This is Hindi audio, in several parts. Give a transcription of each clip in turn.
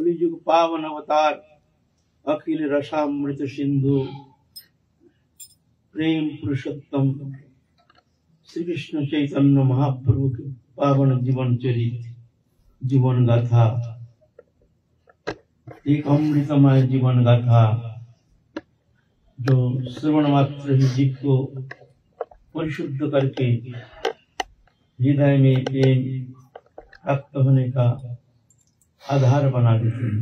कलियुग पावन अवतार अखिल रसामृत सिंधु प्रेम पुरुषोत्तम श्री कृष्ण चैतन्य महाप्रभु के पावन जीवन चरित जीवन गाथा, एक अमृतमय जीवन गाथा जो श्रवण मात्र ही जीव को परिशुद्ध करके हृदय में प्रेम प्राप्त होने का आधार बना देते हैं।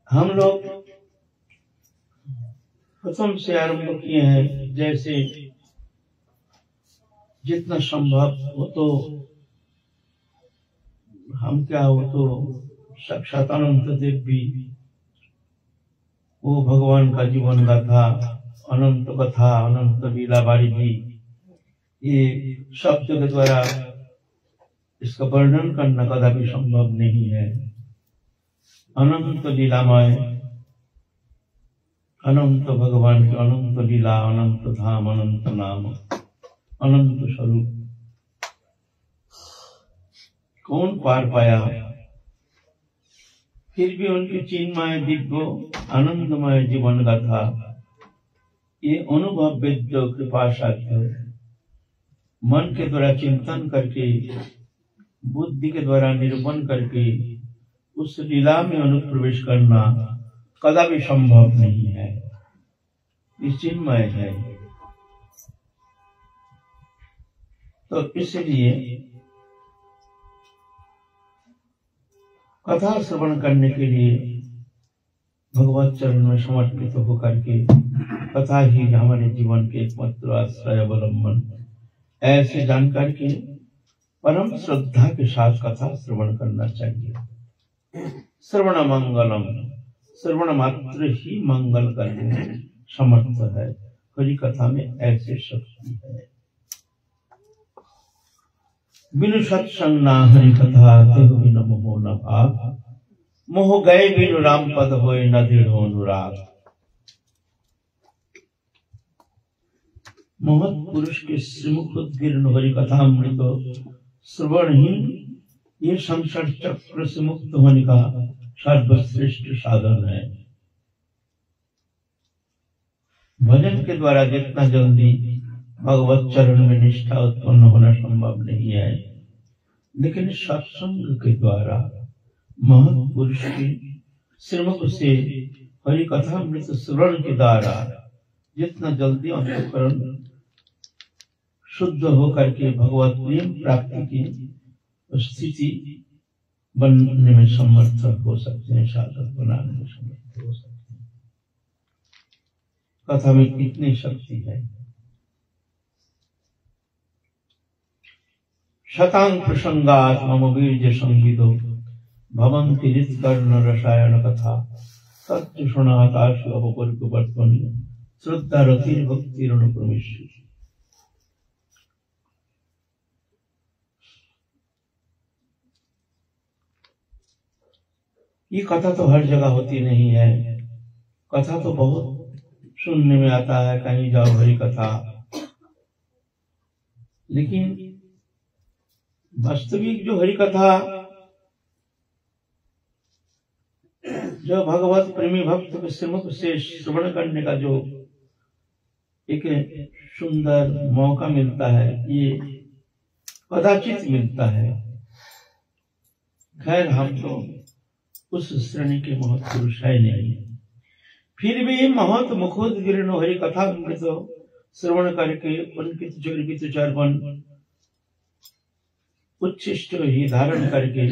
हम लोग प्रथम से आरंभ किए हैं, जैसे जितना संभव हो तो हम क्या हो तो साक्षात अनंत देव भी वो भगवान का जीवन गाथा, अनंत कथा, अनंत लीला बारी भी, ये शब्द के द्वारा इसका वर्णन करना कदापि संभव नहीं है। अनंत लीलामय, अनंत भगवान के अनंत लीला, अनंत धाम, अनंत नाम, अनंत स्वरूप कौन पार पाया। फिर भी उनके चिन्मय दिव्य आनंदमय जीवन गाथा ये अनुभव वेद्य कृपा साध्य मन के द्वारा चिंतन करके, बुद्धि के द्वारा निरूपण करके उस लीला में अनुप्रवेश करना कदापि संभव नहीं है। ये चिन्मय है। तो इसलिए कथा श्रवण करने के लिए भगवत चरण में समर्पित होकर के कथा ही हमारे जीवन के एकमात्र आश्रय अवलंबन, ऐसे जानकर के परम श्रद्धा के साथ कथा श्रवण करना चाहिए। श्रवण मंगलम, श्रवण मात्र ही मंगल करने में समर्थ है। हरि कथा में ऐसे शक्ति है। बिनु सत्संग ना हरि कथा, तेहु बिनु मोह न भाग, मोह गए बिनु राम पद होए न दृढ़ अनुराग। महत पुरुष के श्रीमुख उद्गीर्ण हरि कथा अमृत श्रवण ही ये संसार चक्र से मुक्त होने का सर्वश्रेष्ठ साधन है। भजन के द्वारा जितना जल्दी भगवत चरण में निष्ठा उत्पन्न होना संभव नहीं है, लेकिन सत्संग के द्वारा महत पुरुष के श्रीमुख से हरि कथा अमृत श्रवण के द्वारा जितना जल्दी अंतःकरण शुद्ध होकर के भगवत प्रेम प्राप्ति की स्थिति बनने में समर्थ हो सकते हैं, साधक बनाने में समर्थ हो सकते हैं। कथा में कितनी शक्ति है। शतांग प्रसंगात मम वीर्य संविदो भवन्ति हृत्कर्ण रसायन कथा सत्य सुनाताशु अपरिवर्तनी श्रद्धा रतिर भक्ति रणप्रमिष्य। ये कथा तो हर जगह होती नहीं है। कथा तो बहुत सुनने में आता है, कहीं जाओ हरि कथा, लेकिन वास्तविक जो हरि कथा, जो भगवत प्रेमी भक्त के श्रीमुख से श्रवण करने का जो एक सुंदर मौका मिलता है, ये कदाचित मिलता है। खैर हम तो उस श्रेणी के महत पुरुष है नहीं, फिर भी महत मुखोद्गीर्ण हरि कथा अमृत श्रवण करके उनके चरित चर्वन उच्छिष्ट ही धारण करके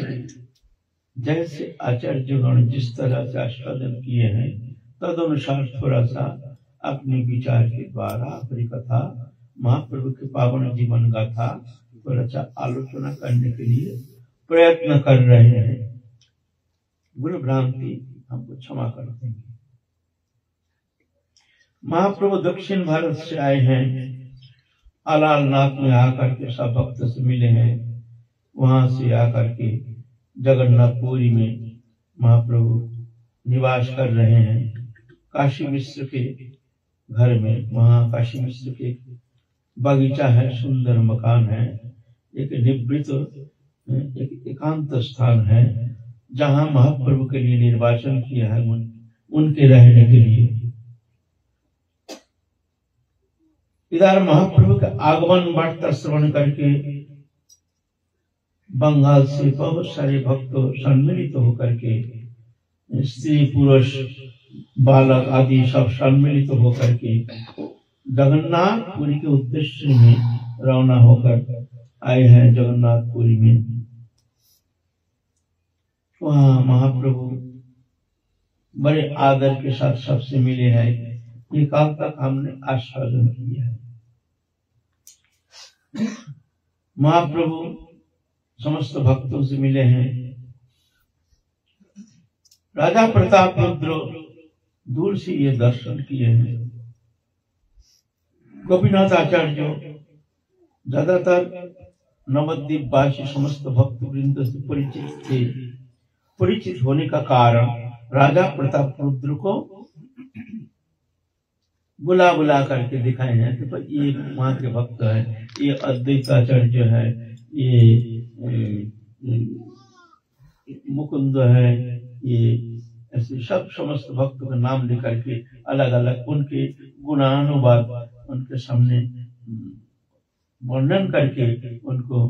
जैसे आचार्यगण जिस तरह से आस्वादन किए हैं, तद अनुसार थोड़ा सा अपने विचार के द्वारा हरि कथा महाप्रभु के पावन जीवन गाथा थोड़ा सा आलोचना करने के लिए प्रयत्न कर रहे हैं। गुरु भ्रांति हमको क्षमा कर देंगे। महाप्रभु दक्षिण भारत से आए हैं, अलालनाथ में आकर के सब भक्त से मिले हैं। वहां से आकर के जगन्नाथपुरी में महाप्रभु निवास कर रहे हैं। काशी मिश्र के घर में, वहाँ काशी मिश्र के बगीचा है, सुंदर मकान है, एक निवृत्त एक एकांत स्थान है जहाँ महाप्रभु के लिए निर्वाचन किया है उनके रहने के लिए। इधर महाप्रभु का आगमन वार्ता श्रवण करके बंगाल से बहुत सारे भक्त सम्मिलित होकर के, स्त्री पुरुष बालक आदि सब सम्मिलित होकर के जगन्नाथपुरी के उद्देश्य में रवाना होकर आए हैं। जगन्नाथपुरी में वहाँ महाप्रभु बड़े आदर के साथ सबसे मिले हैं। ये काल तक हमने आस्वादन किया है। महाप्रभु समस्त भक्तों से मिले हैं। राजा प्रताप रुद्र दूर से ये दर्शन किए हैं। गोपीनाथ आचार्य ज्यादातर नवद्वीप वासी समस्त भक्त वृंद से परिचित थे। परिचित होने का कारण राजा प्रताप रुद्र को बुला बुला करके दिखाए हैं कि तो ये वहां के भक्त है, ये अद्वैताचार्य है, ये मुकुंद है, ये ऐसे सब समस्त भक्तों का नाम लेकर के अलग अलग उनके गुणानुवाद उनके सामने वर्णन करके उनको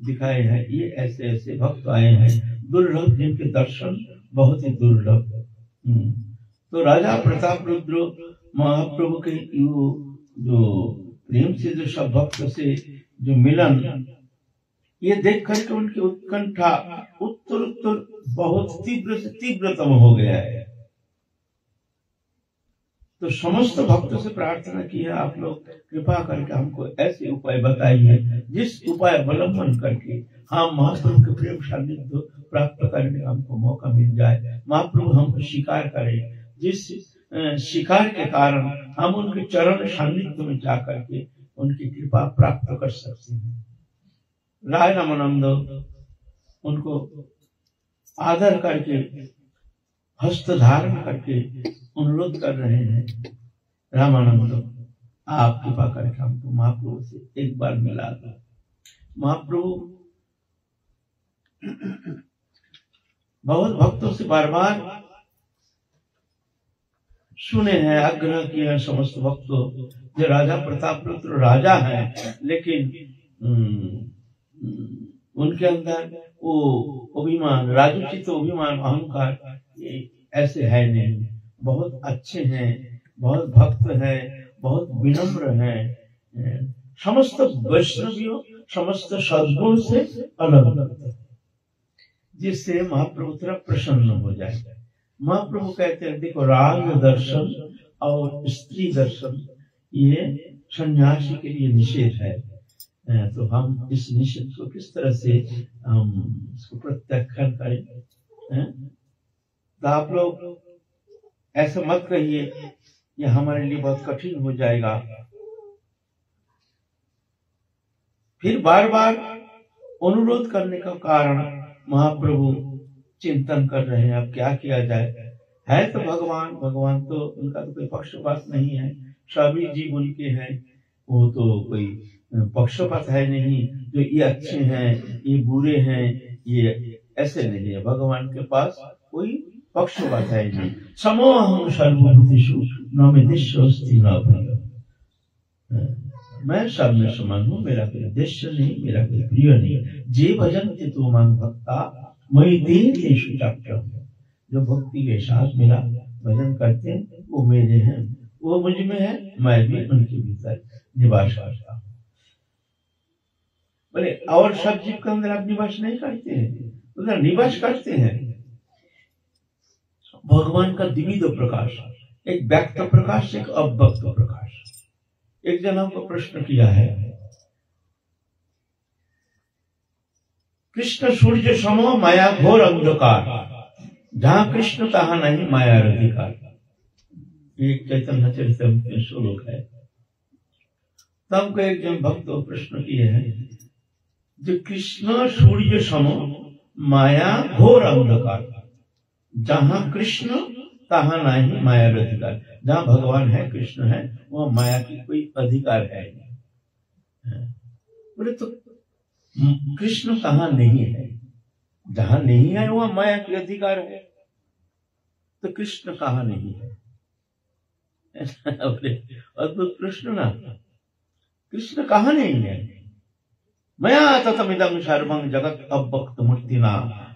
दिखाए हैं। ये ऐसे ऐसे भक्त आए हैं, दुर्लभ, जिनके दर्शन बहुत ही दुर्लभ। तो राजा प्रताप रुद्र महाप्रभु के जो प्रेम से जो सब भक्त से जो मिलन, ये देख करके उनकी उत्कंठा उत्तर उत्तर बहुत तीव्र से तीव्रतम हो गया है। तो समस्त भक्तों से प्रार्थना की है, आप लोग कृपा करके हमको ऐसे उपाय बताइए जिस उपाय अवलंबन करके हम महाप्रभु के प्रेम सानिध्य प्राप्त करने का हमको मौका मिल जाए। महाप्रभु हमको स्वीकार करें, जिस शिकार के कारण हम उनके चरण सानिध्य में जाकर के उनकी कृपा प्राप्त कर सकते हैं। राय रामानंद उनको आदर करके हस्त धारण करके अनुरोध कर रहे हैं, रामानंद आप कृपा करके हमको महाप्रभु से एक बार मिला दो। महाप्रभु बहुत भक्तों से बार बार सुने हैं, आग्रह किए हैं समस्त भक्तों, जो राजा प्रताप रुद्र राजा है, लेकिन उनके अंदर वो अभिमान, राजोचित अभिमान, अहंकार ऐसे है नहीं। बहुत अच्छे हैं, बहुत भक्त हैं, बहुत विनम्र हैं, समस्त वैष्णवियों समस्त सद्गुण से अलग, जिससे महाप्रभु थोड़ा प्रसन्न हो जाए। महाप्रभु कहते हैं देखो, राग दर्शन और स्त्री दर्शन ये सन्यासी के लिए निषेध है। तो हम इस निषेध को किस तरह से हम इसको प्रत्याख्यान करें? तो आप लोग ऐसा मत कहिए, ये हमारे लिए बहुत कठिन हो जाएगा। फिर बार बार अनुरोध करने का कारण महाप्रभु चिंतन कर रहे हैं, अब क्या किया जाए। है तो भगवान तो उनका तो कोई पक्षपात नहीं है, सभी जीव उनके हैं, वो तो कोई पक्षपात है नहीं, जो ये अच्छे हैं ये बुरे हैं ये ऐसे नहीं है। भगवान के पास कोई पक्षपात है नहीं। समोहं सर्वभूतेषु न मे देशोऽस्ति न प्रिय, मैं सब में समान हूँ, मेरा कोई देश नहीं, मेरा कोई प्रिय नहीं। जे भजन्ते तु मां भक्ता मयि तेषु चाप्यहम्, जो भक्ति के साथ मेरा भजन करते हैं वो मेरे हैं, वो मुझ में है, मैं भी उनके भीतर निवास करता हूँ। बोले और सब जीव के अंदर आप निवास नहीं करते हैं, उधर निवास करते हैं। भगवान का द्विविध प्रकाश, एक व्यक्त प्रकाश, एक अव्यक्त प्रकाश। एक जन हमको प्रश्न किया है, कृष्ण सूर्य समो माया घोर अंधकार, जहां कृष्ण तहां नहीं माया अधिकार। एक चैतन्य चरितम के श्लोक है। तब को एक जन भक्त प्रश्न किए हैं, जो कृष्ण सूर्य समो माया घोर अंधकार, जहां कृष्ण तहाँ नहीं माया अधिकार। जहाँ भगवान है, कृष्ण है, वह माया की कोई अधिकार है नहीं। बोले तो कृष्ण कहाँ नहीं है? जहाँ नहीं है वह माया की अधिकार है, तो कृष्ण कहाँ नहीं है? अद्भुत प्रश्न ना। कृष्ण कहाँ नहीं है? मया ततमिदं सर्वं जगत अव्यक्त मूर्तिना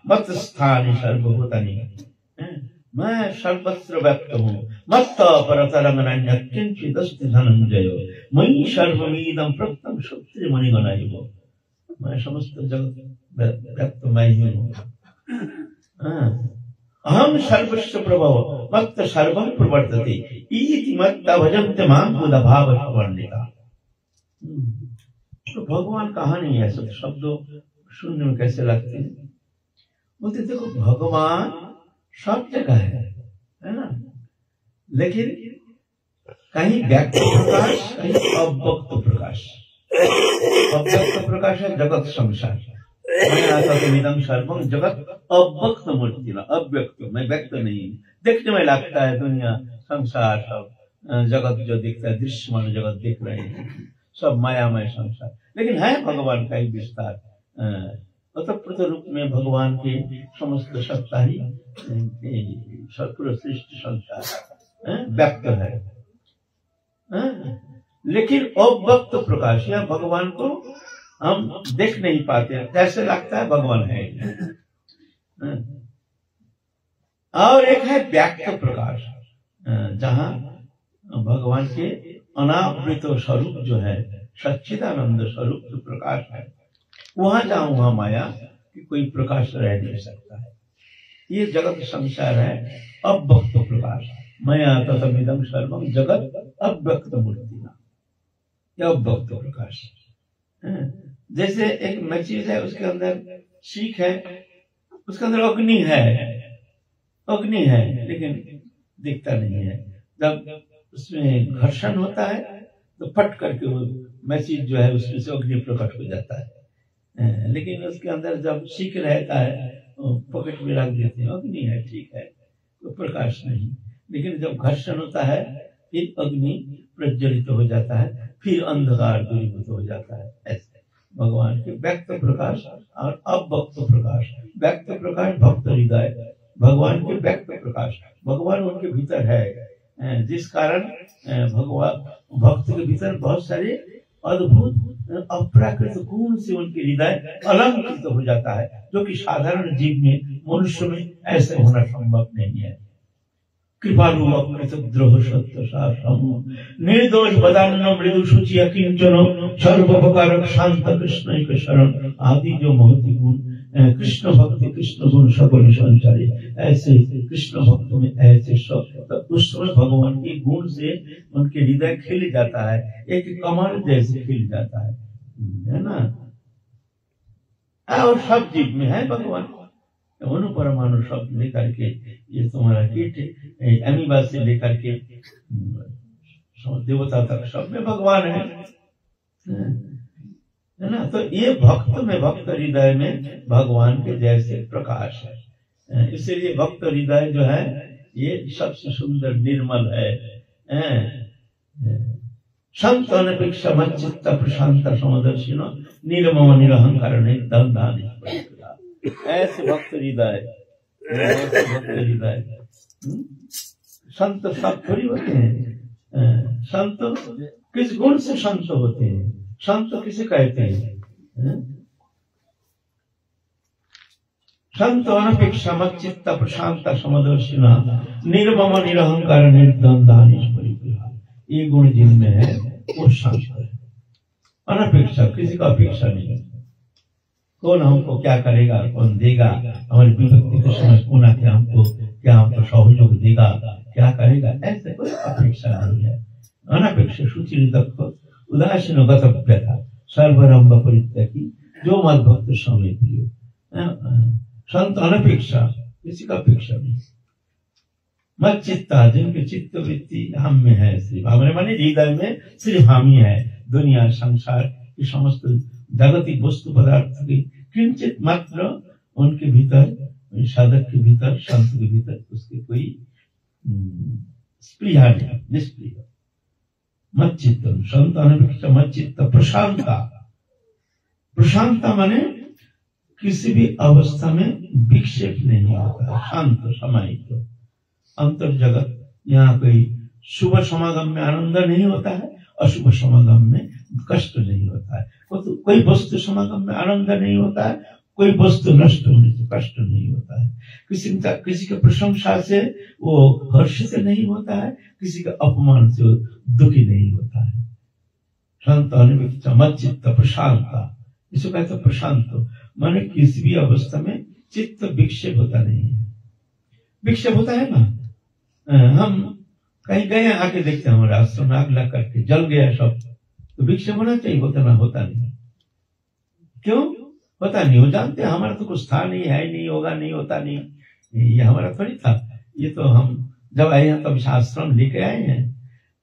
मत स्थानि सर्वभूतानि। मैं सर्वत्र व्यक्त हूँ, मत परतरं नान्यत् किंचिदस्ति धनंजय। मयि सर्वमिदं प्रोक्तं श्रुतिमणिगणैः। मैं समस्त जगत व्यक्त मैं ही हूँ। अहम सर्वस्य प्रभव मत्त सर्वं प्रवर्तते इति मत्ता भजन्ते मां बुधभाव वर्णिता। तो भगवान कहाँ नहीं है? सब शब्द सुनने में कैसे लगते हैं? बोलते देखो भगवान सब जगह है ना, लेकिन कहीं व्यक्त प्रकाश, कहीं अव्यक्त प्रकाश। अव्यक्त प्रकाश है जगत संसार। मैं सर्वं जगत अव्यक्त मूर्ति ना, अव्यक्त, मैं व्यक्त नहीं। देखने में लगता है दुनिया, संसार, सब जगत जो दिखता है, दृश्यमान जगत दिख रहे हैं, सब मायामय संसार, लेकिन है भगवान का ही विस्तार। अतःप्रत रूप में भगवान के समस्त सत्ता ही पूरा सृष्टि संसार व्यक्त है। लेकिन अव्यक्त प्रकाश, या भगवान को हम देख नहीं पाते, कैसे लगता है भगवान है। और एक है व्यक्त प्रकाश, जहां भगवान के अनावृत स्वरूप जो है, सच्चिदानंद स्वरूप जो प्रकाश है, वहां जाऊं वहां माया कि कोई प्रकाश रह नहीं सकता है। ये जगत संसार है अव्यक्त प्रकाश। मया ततमिदं सर्वं जगत अव्यक्त मूर्तिना, यह अव्यक्त प्रकाश। जैसे एक मैचिस है, उसके अंदर सीख है, उसके अंदर अग्नि है लेकिन दिखता नहीं है। जब उसमें घर्षण होता है तो फट करके वो मैचिस जो है उसमें से अग्नि प्रकट हो जाता है। लेकिन उसके अंदर जब सीख रहता है पॉकेट में रख देते हैं, अग्नि है, ठीक है, तो प्रकाश नहीं। लेकिन जब घर्षण होता है फिर अग्नि प्रज्वलित हो जाता है, फिर अंधकार दूरीभूत हो जाता है। ऐसे भगवान के व्यक्त प्रकाश और अव्यक्त प्रकाश। व्यक्त प्रकाश भक्त हृदय, भगवान के व्यक्त प्रकाश, भगवान उनके भीतर है, जिस कारण भगवान भक्त के भीतर बहुत सारे अद्भुत अप्राकृत गुण से उनके हृदय अलंकृत हो जाता है, जो कि साधारण जीव में, मनुष्य में ऐसे होना संभव नहीं है। कृपालु अकृत द्रोह सत्य शासम निर्दोष बदान्न मृदु शुचि अकिंचन सर्वोपकारक शांत कृष्ण एक शरण आदि जो महती गुण कृष्ण भक्ति, कृष्ण गुण सकल संचारी। ऐसे कृष्ण भक्त में ऐसे सब उस समय भगवान के गुण से उनके हृदय खिल जाता है, एक कमल जैसे खिल जाता है ना। और सब जीव में है भगवान। अणु परमाणु शब्द लेकर के, ये तुम्हारा कीट अमीबा से लेकर के देवता तक सब में भगवान है ना। तो ये भक्त में, भक्त हृदय में भगवान के जैसे प्रकाश है। इसलिए भक्त हृदय जो है ये सबसे सुंदर निर्मल है। संत अनपेक्षा मच्चित्त प्रशांत समदर्शी निर्मम निरहंकार ऐसे भक्त हृदय, ऐसे भक्त हृदय। संत सब थोड़ी होते हैं। संत किस गुण से संत होते हैं? संत किसे कहते हैं? संत अनपेक्षा मच्चित्त प्रशांत समदर्शिना निर्मम निरहंकार निर्द्वंद्व। ये गुण जिनमें है वो संत है। अनपेक्षा, किसी का अपेक्षा नहीं। कौन हमको क्या करेगा, कौन देगा, हमारी विभक्ति को समझ पुनः क्या हमको सहयोग देगा, क्या करेगा, ऐसे कोई अपेक्षा नहीं है। अनपेक्षा शुचिरिदक्ष उदासीन गतव्यता सर्वरंभ परित्यागी जो मद भक्त समय प्रिय। संत अनपेक्षा, किसी का अपेक्षा नहीं। मत चित्ता, जिनके चित्त वृत्ति हम में है, सिर्फ हमारे माने हृदय में सिर्फ हम ही है। दुनिया संसार की समस्त जागतिक वस्तु पदार्थ की किंचित मात्र उनके भीतर, साधक के भीतर, संत के भीतर उसके कोई स्प्रिया नहीं, निष्प्रिय। मच्चित्तम संतान मच्चित्त प्रशांता। प्रशांता माने किसी भी अवस्था में विक्षेप नहीं होता, शांत समाहित। अंतर जगत, यहाँ कोई शुभ समागम में आनंद नहीं होता है, अशुभ समागम में कष्ट नहीं होता है। कोई वस्तु समागम में आनंद नहीं होता है, कोई वस्तु नष्ट होने से कष्ट नहीं होता है। किसी के प्रशंसा से वो हर्षित नहीं होता है, किसी के अपमान से वो दुखी नहीं होता है। शांत मच्चित्त प्रशांता, इसको कहते प्रशांत माने किसी भी अवस्था में चित्त विक्षेप होता नहीं है। विक्षेप होता है ना, हम कहीं गए आके देखते हैं हमारे आश्रम में आग लग करके जल गया सब, तो विक्षेप होना चाहिए, होता नहीं। क्यों होता नहीं? वो जानते हैं हमारा तो कुछ था नहीं, है नहीं, होगा नहीं, होता नहीं, ये हमारा थोड़ी था। ये तो हम जब आए हैं तब आश्रम लेके आए हैं,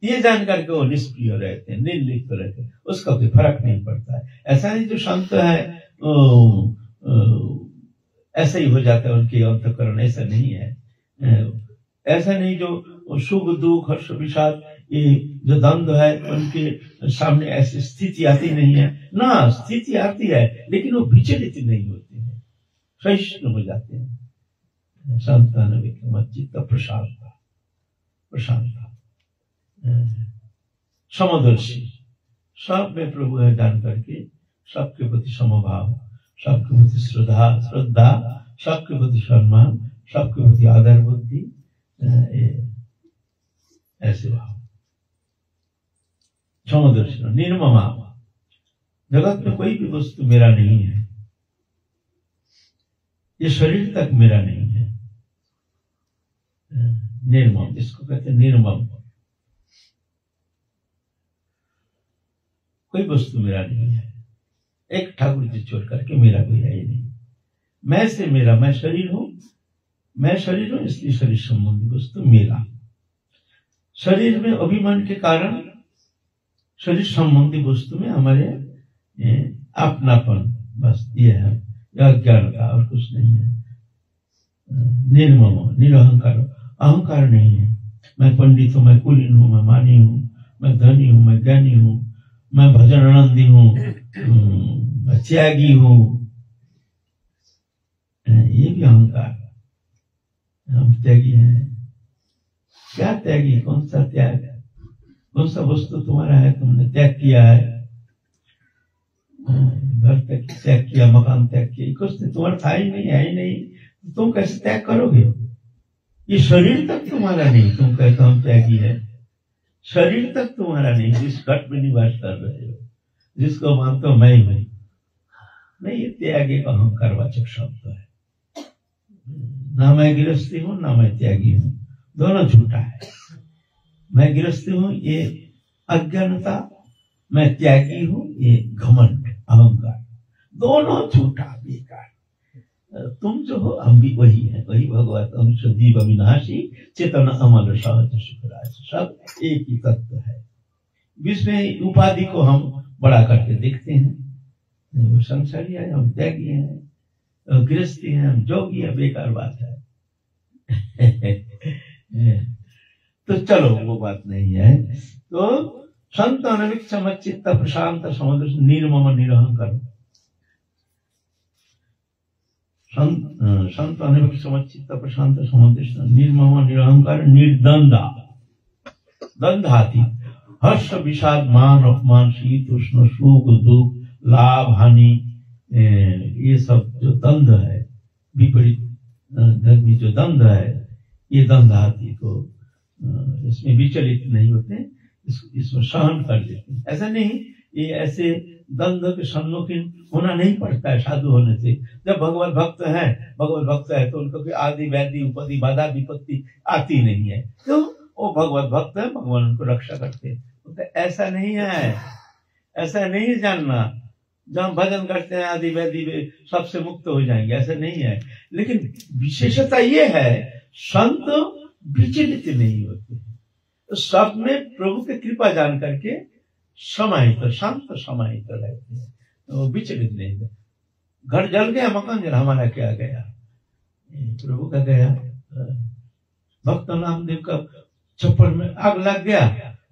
ये जान करके वो निष्क्रिय रहते हैं, निर्लिप्त रहते हैं, उसका कोई फर्क नहीं पड़ता है। ऐसा नहीं जो शांत है ऐसा ही हो जाता है उनके अंतःकरण, ऐसा नहीं है। ऐसा नहीं जो सुख दुख हर्ष विषाद ये जो द्वंद्व है उनके सामने ऐसी स्थिति आती नहीं है ना, स्थिति आती है लेकिन वो विचलित नहीं होते हैं, सहिष्णु हो जाते हैं। संतान चित्त प्रशांता, प्रशांता समदर्शी, सब में प्रभु है जान करके सबके प्रति समभाव, सबके प्रति श्रद्धा, सबके प्रति सम्मान, सबके प्रति आदर बुद्धि, ऐसे भाव। समदर्शी निर्ममा, जगत में कोई भी वस्तु मेरा नहीं है, ये शरीर तक मेरा नहीं है। निर्मम, इसको कहते हैं निर्मम। कोई वस्तु मेरा नहीं है, एक ठाकुर जी छोड़ करके मेरा कोई है ही नहीं। मैं से मेरा, मैं शरीर हूं, मैं शरीर हूं इसलिए शरीर संबंधी वस्तु मेरा। शरीर में अभिमान के कारण शरीर संबंधी वस्तु में हमारे अपनापन, बस ये है, अज्ञानता और कुछ नहीं है। निर्मम, निरहंकार, अहंकार नहीं है। मैं पंडित हूं, मैं कुलीन हूं, मैं मानी हूं, मैं धनी हूं, मैं ज्ञानी हूं, मैं भजन आनंदी हूं, मैं त्यागी हूं, ये भी अहंकार। हम त्यागी हैं। क्या त्यागी? कौन सा त्याग? कौन सा वस्तु तुम्हारा है, तुमने त्याग किया है? घर त्याग किया, मकान त्याग किया, कुछ तुम्हारा था ही नहीं, है ही नहीं, तुम कैसे त्याग करोगे? ये शरीर तक तुम्हारा नहीं, तुम कहते हम त्यागी है। शरीर तक तुम्हारा नहीं, जिस घट में निवास कर रहे हो, जिसको मानते हो मैं ही हूं, नहीं, ये त्याग एक अहंकार वाचक शब्द है। ना मैं गृहस्थी हूं, ना मैं त्यागी हूं, दोनों झूठा है। मैं गृहस्थी हूं, ये अज्ञानता, मैं त्यागी हूं, ये घमंड, अहंकार, दोनों झूठा, बेकार। तुम जो हो हम भी वही है, वही भगवत अंश जीव अविनाशी चेतन अमल सहज सुखराज, सब एक ही तत्व है। विश्व में उपाधि को हम बड़ा करके देखते हैं, वो संसारी है, हम त्यागी हैं, गृहस्थी है, हम जोगी है, बेकार बात है। तो चलो वो बात नहीं है। तो संत अनविक समचित्त प्रशांत समुद्र निर्मम निरहंकार, संत अनविक समचित्त प्रशांत समुद्र निर्मम निरहंकार, निर्द्वंदा, द्वंद्वाती, हर्ष विषाद मान अपमान शीत उष्ण सुख दुख लाभ हानि, ये सब जो द्वंद्व है, विपरीत धर्मी जो द्वंद्व है, ये द्वंद्वाती को इसमें विचलित नहीं होते, इसमें सहन कर लेते हैं। ऐसा नहीं, ये ऐसे द्वंद्व के सम्मुखीन होना नहीं पड़ता है साधु होने से। जब भगवत भक्त है तो उनको कोई आदि व्याधि उपदि बाधा विपत्ति आती नहीं है, तो वो भगवत भक्त है, भगवान उनको रक्षा करते हैं। तो ऐसा नहीं है, ऐसा नहीं जानना जब भजन करते हैं आदि व्याधि सबसे मुक्त हो जाएंगे, ऐसा नहीं है। लेकिन विशेषता ये है, संत विचलित नहीं होते, तो सब में प्रभु की कृपा जान करके समाहित, शांत समाहित रहते हैं, तो विचलित नहीं होते। घर जल गया, मकान जल, हमारा क्या गया, प्रभु का गया। भक्त नामदेव का छप्पर में आग लग गया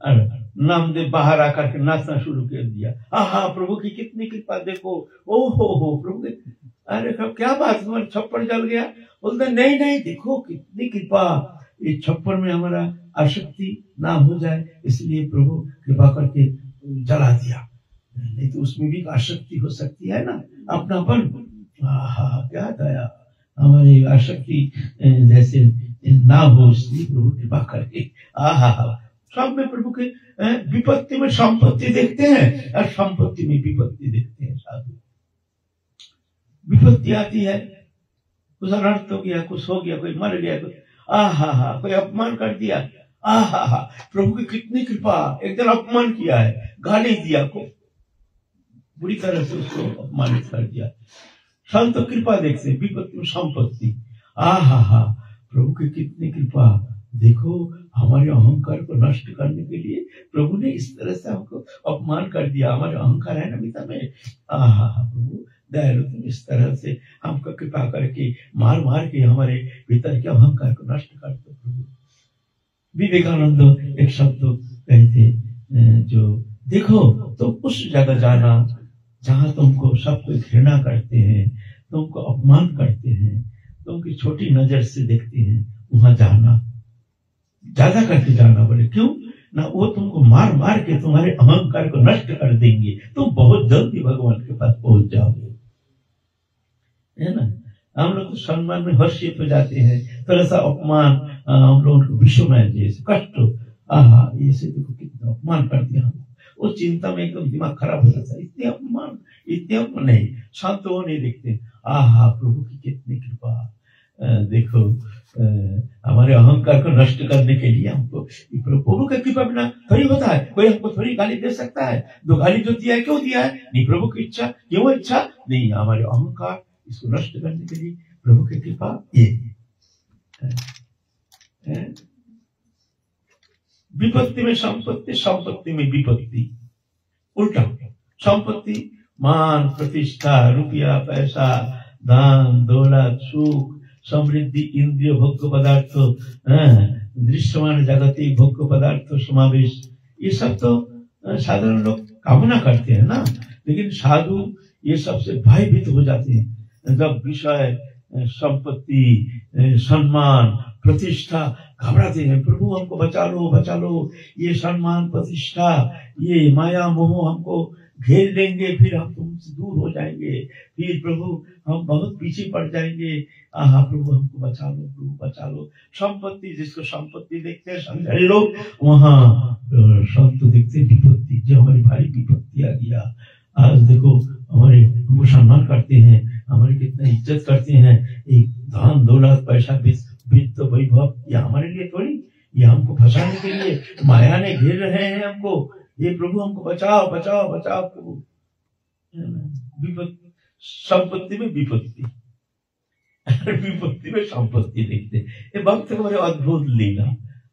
और नामदेव बाहर आकर के नाचना शुरू कर दिया। हाँ प्रभु की कितनी कृपा देखो, ओ हो प्रभु के, अरे क्या बात, हमारा छप्पर जल गया? बोलते नहीं नहीं, देखो कितनी कृपा, इस छप्पर में हमारा आसक्ति ना हो जाए इसलिए प्रभु कृपा करके जला दिया, नहीं तो उसमें भी आसक्ति हो सकती है ना, अपनापन। क्या दया, हमारी आसक्ति जैसे ना हो इसलिए प्रभु कृपा करके। सब में प्रभु के विपत्ति में संपत्ति देखते हैं और संपत्ति में विपत्ति देखते हैं। साधु विपत्ति आती है, कुछ अनर्थ हो गया, कुछ हो गया, कोई मर गया, कोई अपमान कर दिया, प्रभु की कितनी कृपा, एक दिन अपमान किया है, गाली दिया को बुरी तरह से उसको अपमानित कर दिया। संत कृपा देखते, विपत्ति में संपत्ति, प्रभु की कितनी कृपा, देखो हमारे अहंकार को नष्ट करने के लिए प्रभु ने इस तरह से हमको अपमान कर दिया। हमारे अहंकार है ना भीतर में, प्रभु दयालु तुम इस तरह से हमको कृपा करके मार मार के हमारे भीतर के अहंकार को नष्ट कर दो प्रभु। विवेकानंद एक शब्द कहते, जो देखो तुम उस जगह जाना जहां तुमको सब कोई घृणा करते हैं, तुमको अपमान करते हैं, तुमकी छोटी नजर से देखते हैं, वहां जाना, ज्यादा करके जाना। बोले क्यों ना, वो तुमको मार मार के तुम्हारे अहंकार को नष्ट कर देंगे, तुम बहुत जल्दी भगवान के पास पहुंच जाओगे, है ना। हम लोग तो सम्मान में हर्षित हो जाते हैं, थोड़ा सा अपमान हम लोग उनको विश्व में जैसे कष्ट, ऐसे देखो कितना अपमान कर दिया हमको, उस चिंता में एकदम दिमाग खराब हो जाता है। इतने अपमान नहीं, शांत हो नहीं देखते। प्रभु की कितनी कृपा, देखो हमारे अहंकार को नष्ट करने के लिए हमको प्रभु का कृपा बिना थोड़ी होता है। कोई हमको थोड़ी गाली दे सकता है, दो गाली जो दिया है क्यों दिया है? नहीं प्रभु की इच्छा, क्यों इच्छा नहीं, हमारे अहंकार इसको नष्ट करने के लिए प्रभु की कृपा। ये विपत्ति में संपत्ति, संपत्ति में विपत्ति, उल्टा। संपत्ति मान प्रतिष्ठा, रुपया पैसा, धन दौलत, सुख समृद्धि, इंद्रिय भोग्य पदार्थ, दृश्यमान जगती भोग्य पदार्थ समावेश, ये सब तो साधारण लोग कामना करते हैं ना, लेकिन साधु ये सबसे भयभीत हो जाते हैं। जब विषय संपत्ति, सम्मान, प्रतिष्ठा, घबराते हैं, प्रभु हमको बचा लो बचा लो, ये सम्मान प्रतिष्ठा, ये माया मोह हमको घेर लेंगे, फिर हम तुमसे दूर हो जाएंगे, फिर प्रभु हम बहुत पीछे पड़ जाएंगे। प्रभु हमको बचा लो, प्रभु बचा लो। संपत्ति, जिसको संपत्ति देखते हैं संसारी लोग, वहाँ संत देखते विपत्ति, जो हमारी भारी विपत्ति आ गया। आज देखो हमारे, हमको सम्मान करते हैं, हमारी कितना इज्जत करते हैं, एक धन दौलत पैसा वित्त वैभव, ये हमारे लिए थोड़ी, ये हमको फंसाने के लिए माया ने घेर रहे हैं हमको। ये प्रभु हमको बचाओ बचाओ बचाओ प्रभु। विपत्ति, संपत्ति में विपत्ति, विपत्ति में संपत्ति देखते। ये भक्त हमारे अद्भुत लीला,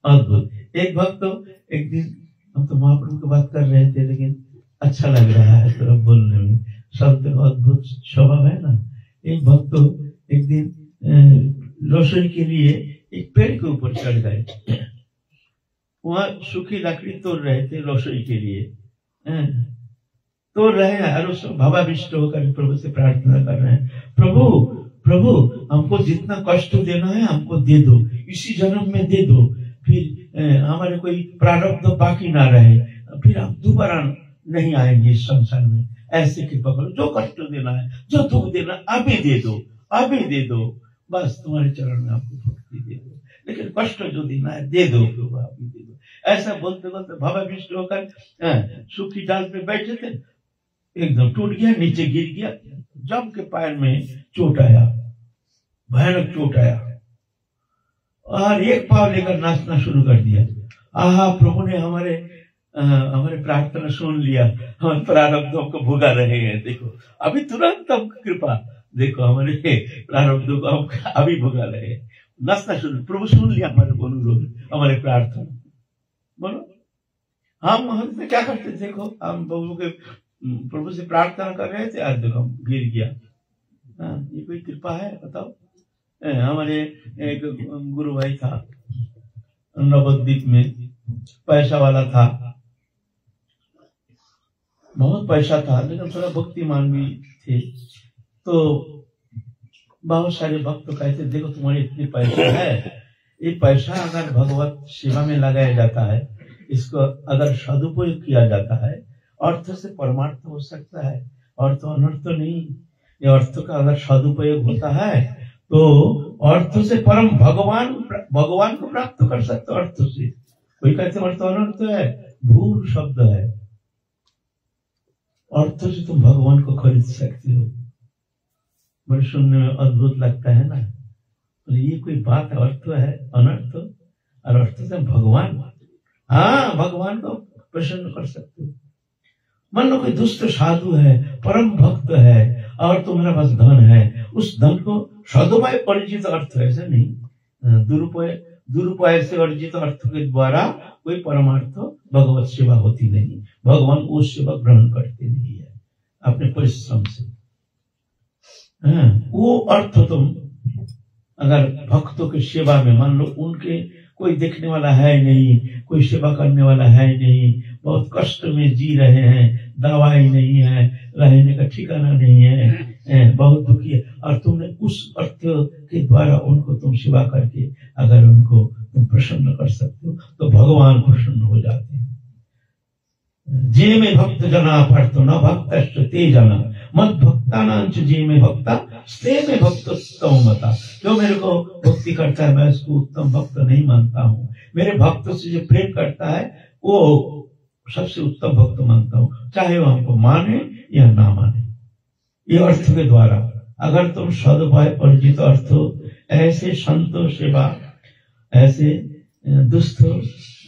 अद्भुत। एक भक्त तो एक दिन, हम तो महाप्रभु की बात कर रहे थे, लेकिन अच्छा लग रहा है थोड़ा बोलने में, शब्द अद्भुत स्वभाव है ना। एक भक्त तो एक दिन रसोई के लिए एक पेड़ के ऊपर चढ़ गए, वहां सूखी लकड़ी तोड़ रहे थे रसोई के लिए, तोड़ रहे हैं और उस भावाविष्ट होकर प्रभु से प्रार्थना कर रहे हैं, प्रभु प्रभु हमको जितना कष्ट देना है हमको दे दो, इसी जन्म में दे दो, फिर हमारे कोई प्रारब्ध बाकी ना रहे, फिर हम दोबारा नहीं आएंगे इस संसार में। ऐसे कृपा करो, जो कष्ट देना है, जो दुख देना अभी दे दो, अभी दे दो, बस तुम्हारे चरण में आपको भक्ति दे दो, लेकिन कष्ट जो देना है दे दो प्रभु, अभी दे दो। ऐसा बोलते बोलते भावाविष्ट होकर सूखी डाल पे बैठे थे, एकदम टूट गया, नीचे गिर गया, जम के पैर में चोट आया, भयानक चोट आया, और एक पाव लेकर नाचना शुरू कर दिया। प्रभु ने हमारे प्रार्थना सुन लिया, हम प्रारब्धों को भुगा रहे हैं, देखो अभी तुरंत हम कृपा, देखो हमारे प्रारब्धों को हम अभी भुगा रहे हैं। नाचना शुरू, प्रभु सुन लिया हमारे अनुरोध, हमारे प्रार्थना। बोलो हम क्या करते, देखो हम प्रभु से प्रार्थना कर रहे थे, आज देखो हम गिर गया। ये कोई कृपा है बताओ? हमारे एक गुरु भाई था, नवद्वीप में पैसा वाला था, बहुत पैसा था, लेकिन थोड़ा भक्तिमान भी थे। तो बहुत सारे भक्त कहते देखो तुम्हारे इतने पैसा है, ये पैसा अगर भगवत सेवा में लगाया जाता है, इसको अगर सदुपयोग किया जाता है, अर्थ से परमार्थ हो सकता है, अर्थ अनर्थ नहीं। ये अर्थ का अगर सदुपयोग होता है तो अर्थ से परम भगवान को प्राप्त कर सकते हो। अर्थ से कोई कहते अर्थ अनर्थ है, भूल शब्द है। अर्थ से तुम भगवान को खरीद सकते हो। बड़े सुनने में अद्भुत लगता है ना, तो ये कोई बात है? अर्थ है अनर्थ, और अर्थ से भगवान, हाँ भगवान को प्रसन्न कर सकते हो। मान लो कोई दुष्ट साधु है, परम भक्त है, और तुम्हारे पास धन है, उस धन को सदुपयोग अर्जित अर्थ, ऐसा नहीं दुरुपयोग से अर्जित अर्थ के द्वारा कोई परमार्थ भगवत सेवा होती नहीं। भगवान वो सेवा ग्रहण करते नहीं है अपने परिश्रम से। वो अर्थ तुम अगर भक्तों की सेवा में, मान लो उनके कोई देखने वाला है नहीं, कोई सेवा करने वाला है नहीं, बहुत कष्ट में जी रहे हैं, दवाई नहीं है, रहने का ठिकाना नहीं है, बहुत दुखी है, और तुमने उस अर्थ के द्वारा उनको तुम सेवा करके अगर उनको तुम प्रसन्न कर सकते हो तो भगवान प्रसन्न हो जाते हैं। जे में भक्त जना पढ़तो न भक्त ते जना मत भक्ता नांच जे में भक्ता स्ते में भक्त उत्तम मता। जो मेरे को भक्ति करता है मैं उसको उत्तम भक्त नहीं मानता हूँ, मेरे भक्त से जो प्रेम करता है वो सबसे उत्तम भक्त मानता हूँ, चाहे वो हमको माने या ना माने। ये अर्थ के द्वारा अगर तुम सदुपयोग अर्जित अर्थ, ऐसे संतो सेवा, ऐसे दुष्ट,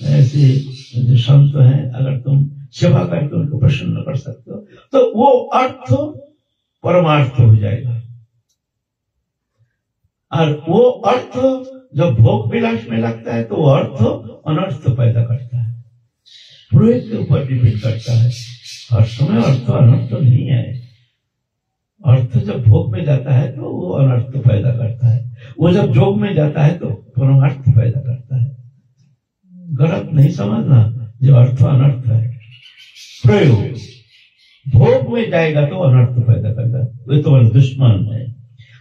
ऐसे जो संत हैं, अगर तुम सेवा करके उनको प्रसन्न कर सकते हो तो वो अर्थ परमार्थ हो जाएगा। और वो अर्थ जब भोग विलास में लगता है तो वो अर्थ अनर्थ पैदा करता है, प्रयोग के ऊपर डिपेंड करता है। हर समय अर्थ अनर्थ नहीं है। अर्थ जब भोग में जाता है तो वो अनर्थ पैदा करता है, वो जब जोग में जाता है तो परमार्थ पैदा करता है। गलत नहीं समझना, जो अर्थ अनर्थ है प्रयोग भोग में जाएगा तो अनर्थ पैदा करता है, ये तुम्हारा दुश्मन है।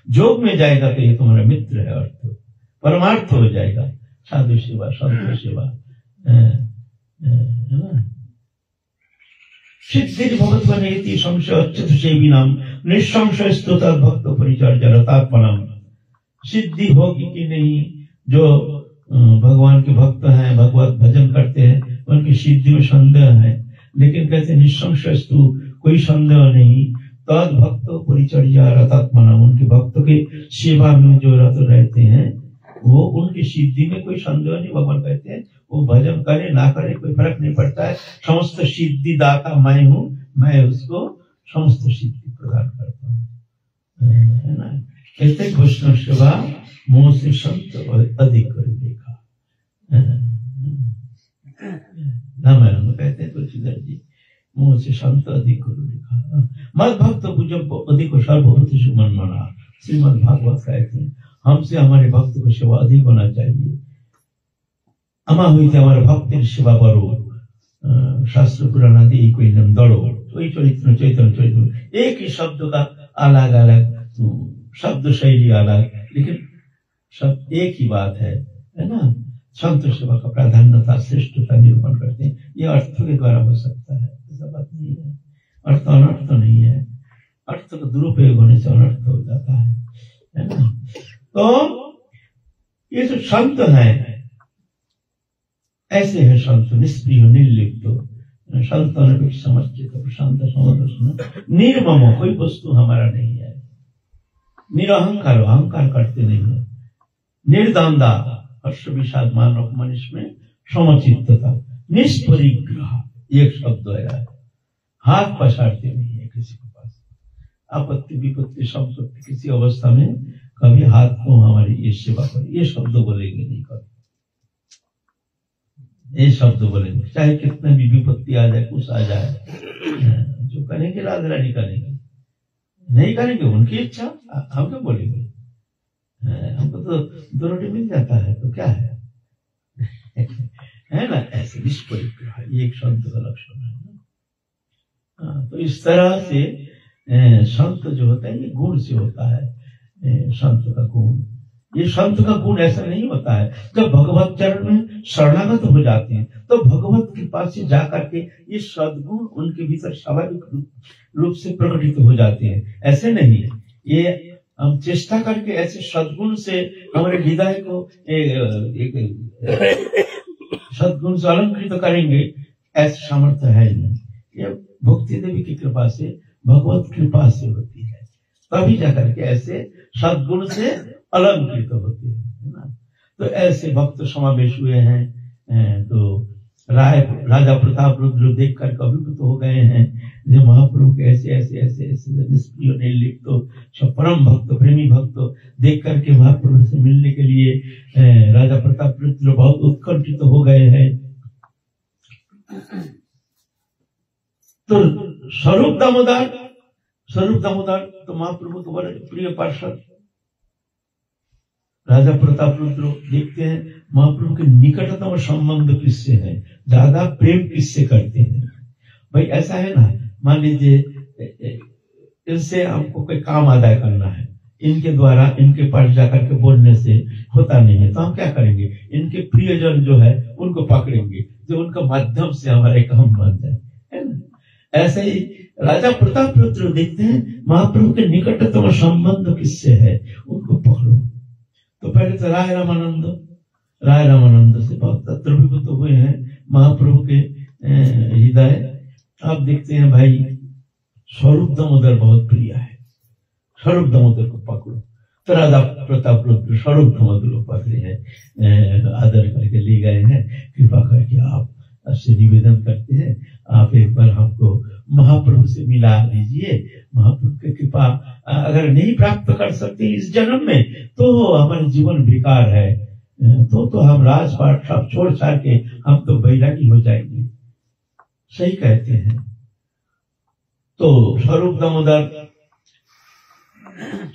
जोग में जाएगा तो ये तुम्हारा मित्र है, अर्थ परमार्थ हो जाएगा। साधु सेवा, संत सेवा, है ना। सिद्धि भगवत बनेति संशय अच्युत सेवी नाम निसंशय स्तुत भक्त परिचर्या रतात्मनम। सिद्धि होगी कि नहीं? जो भगवान के भक्त हैं, भगवत भजन करते हैं, उनकी सिद्धि में संदेह है, लेकिन कहते निसंशय स्तु, कोई संदेह नहीं। तद भक्त परिचर्या रतात्मना, उनके भक्त के सेवा में जो रत रहते हैं वो उनकी सिद्धि में कोई संदेह नहीं। भगवान कहते हैं वो भजन करे ना करे कोई फर्क नहीं पड़ता है, समस्त सिद्धि दाता मैं हूँ, मैं उसको समस्त सिद्धि प्रदान करता हूँ, है ना। कहते वैष्णव सेवा मुंह से संत अधिक कर देखा, रामायण में कहते हैं तुलसीदास जी, मुंह से संत अधिक कर देखा। मद भक्त पूजन अधिक सर्वभूति सुमन मना। श्रीमद भागवत कहते हैं हमसे हमारे भक्त को सेवा अधिक होना चाहिए। अमा हुई थे हमारे भक्त सेवा करो, शास्त्र पुराण आदि कोई नाम दड़ो, कोई चरित्र चैतन्य चरित्र, एक ही शब्द का अलग अलग शब्द शैली अलग, लेकिन सब एक ही बात है ना। संत सेवा का प्राधान्यता श्रेष्ठता निरूपण करते हैं। ये अर्थ के द्वारा हो सकता है, ऐसा बात नहीं है। अर्थ अनर्थ नहीं है, अर्थ का दुरुपयोग होने से अनर्थ हो जाता है ना। तो ये जो संत है ऐसे है संत, निष्प्रिय निर्लिप्त संत समर्चित प्रशांत समदर्शन निर्मम, कोई वस्तु हमारा नहीं है। निरहंकार, अहंकार करते नहीं है। निर्द्वंदा, हर्ष विषाद मानव मनुष्य में समचित्तता। निष्परिग्रह, एक शब्द है, हाथ पछाड़ते नहीं है किसी के पास। आपत्ति विपत्ति संपत्ति किसी अवस्था में कभी हाथ को हमारी ये सेवा करें, ये शब्द बोलेंगे नहीं कभी, ये शब्द बोलेंगे चाहे कितने भी विपत्ति आ जाए, कुछ आ जाए, जो करेंगे राधा रानी करेंगे, नहीं करेंगे उनकी इच्छा, हम क्या बोलेंगे। हमको तो 2 रोटी मिल जाता है तो क्या है, है ना, ऐसे निष्परिग्रह, ये एक संत का लक्षण है ना। तो इस तरह से संत जो होता है ये गुण से होता है। संत का गुण, ये संत का गुण ऐसा नहीं होता है, जब भगवत चरण में शरणागत हो जाते हैं तो भगवत कृपा से जाकर के ये सद्गुण उनके भीतर स्वाभाविक रूप से प्रकटित हो जाते हैं। ऐसे नहीं, ये हम चेष्टा करके ऐसे सद्गुण से हमारे हृदय को सद्गुण से अलंकृत करेंगे, ऐसे सामर्थ्य है नहीं। ये भक्ति देवी की कृपा से, भगवत कृपा से होती है, तभी जाकर के ऐसे सद्गुण से अलंकृत होते हैं, है ना। तो ऐसे भक्त समावेश हुए हैं। तो राजा प्रताप रुद्र देख कर अभिभूत हो गए हैं, जो महाप्रभु के ऐसे ऐसे ऐसे ऐसे निष्प्रिय निर्लिप्त तो सब परम भक्त प्रेमी भक्त देख करके महाप्रभु से मिलने के लिए राजा प्रताप रुद्र बहुत उत्कंठित हो गए हैं। तो स्वरूप दामोदर तो महाप्रभु के बड़े प्रिय पार्षद राजा प्रताप रुद्र देखते हैं महाप्रभु के निकटतम संबंध किससे है, ज्यादा प्रेम किससे करते हैं। भाई ऐसा है ना, मान लीजिए इनसे हमको कोई काम अदा करना है, इनके द्वारा इनके पास जाकर के बोलने से होता नहीं है, तो हम क्या करेंगे, इनके प्रियजन जो है उनको पकड़ेंगे, जो उनका माध्यम से हमारे काम बन जाए, है ना। ऐसे ही राजा प्रताप रुद्र देखते हैं महाप्रभु के निकटतम संबंध किससे है, उनको पकड़ो। तो पहले तो राय रामानंद से बहुत द्रवीभूत हुए हैं महाप्रभु के हृदय। आप देखते हैं भाई स्वरूप दामोदर बहुत प्रिय है, स्वरूप दामोदर को पकड़ो। तो राजा प्रताप रुद्र स्वरूप दामोदर को पकड़े हैं, आदर करके ले गए हैं, कृपा करके आप से निवेदन करते हैं आप एक बार हमको महाप्रभु से मिला दीजिए। महाप्रभु की कृपा अगर नहीं प्राप्त कर सकते इस जन्म में तो हमारे जीवन बेकार है, तो हम राजपाट सब छोड़ छाड़ के हम तो बैरागी हो जाएंगे। सही कहते हैं। तो स्वरूप दामोदर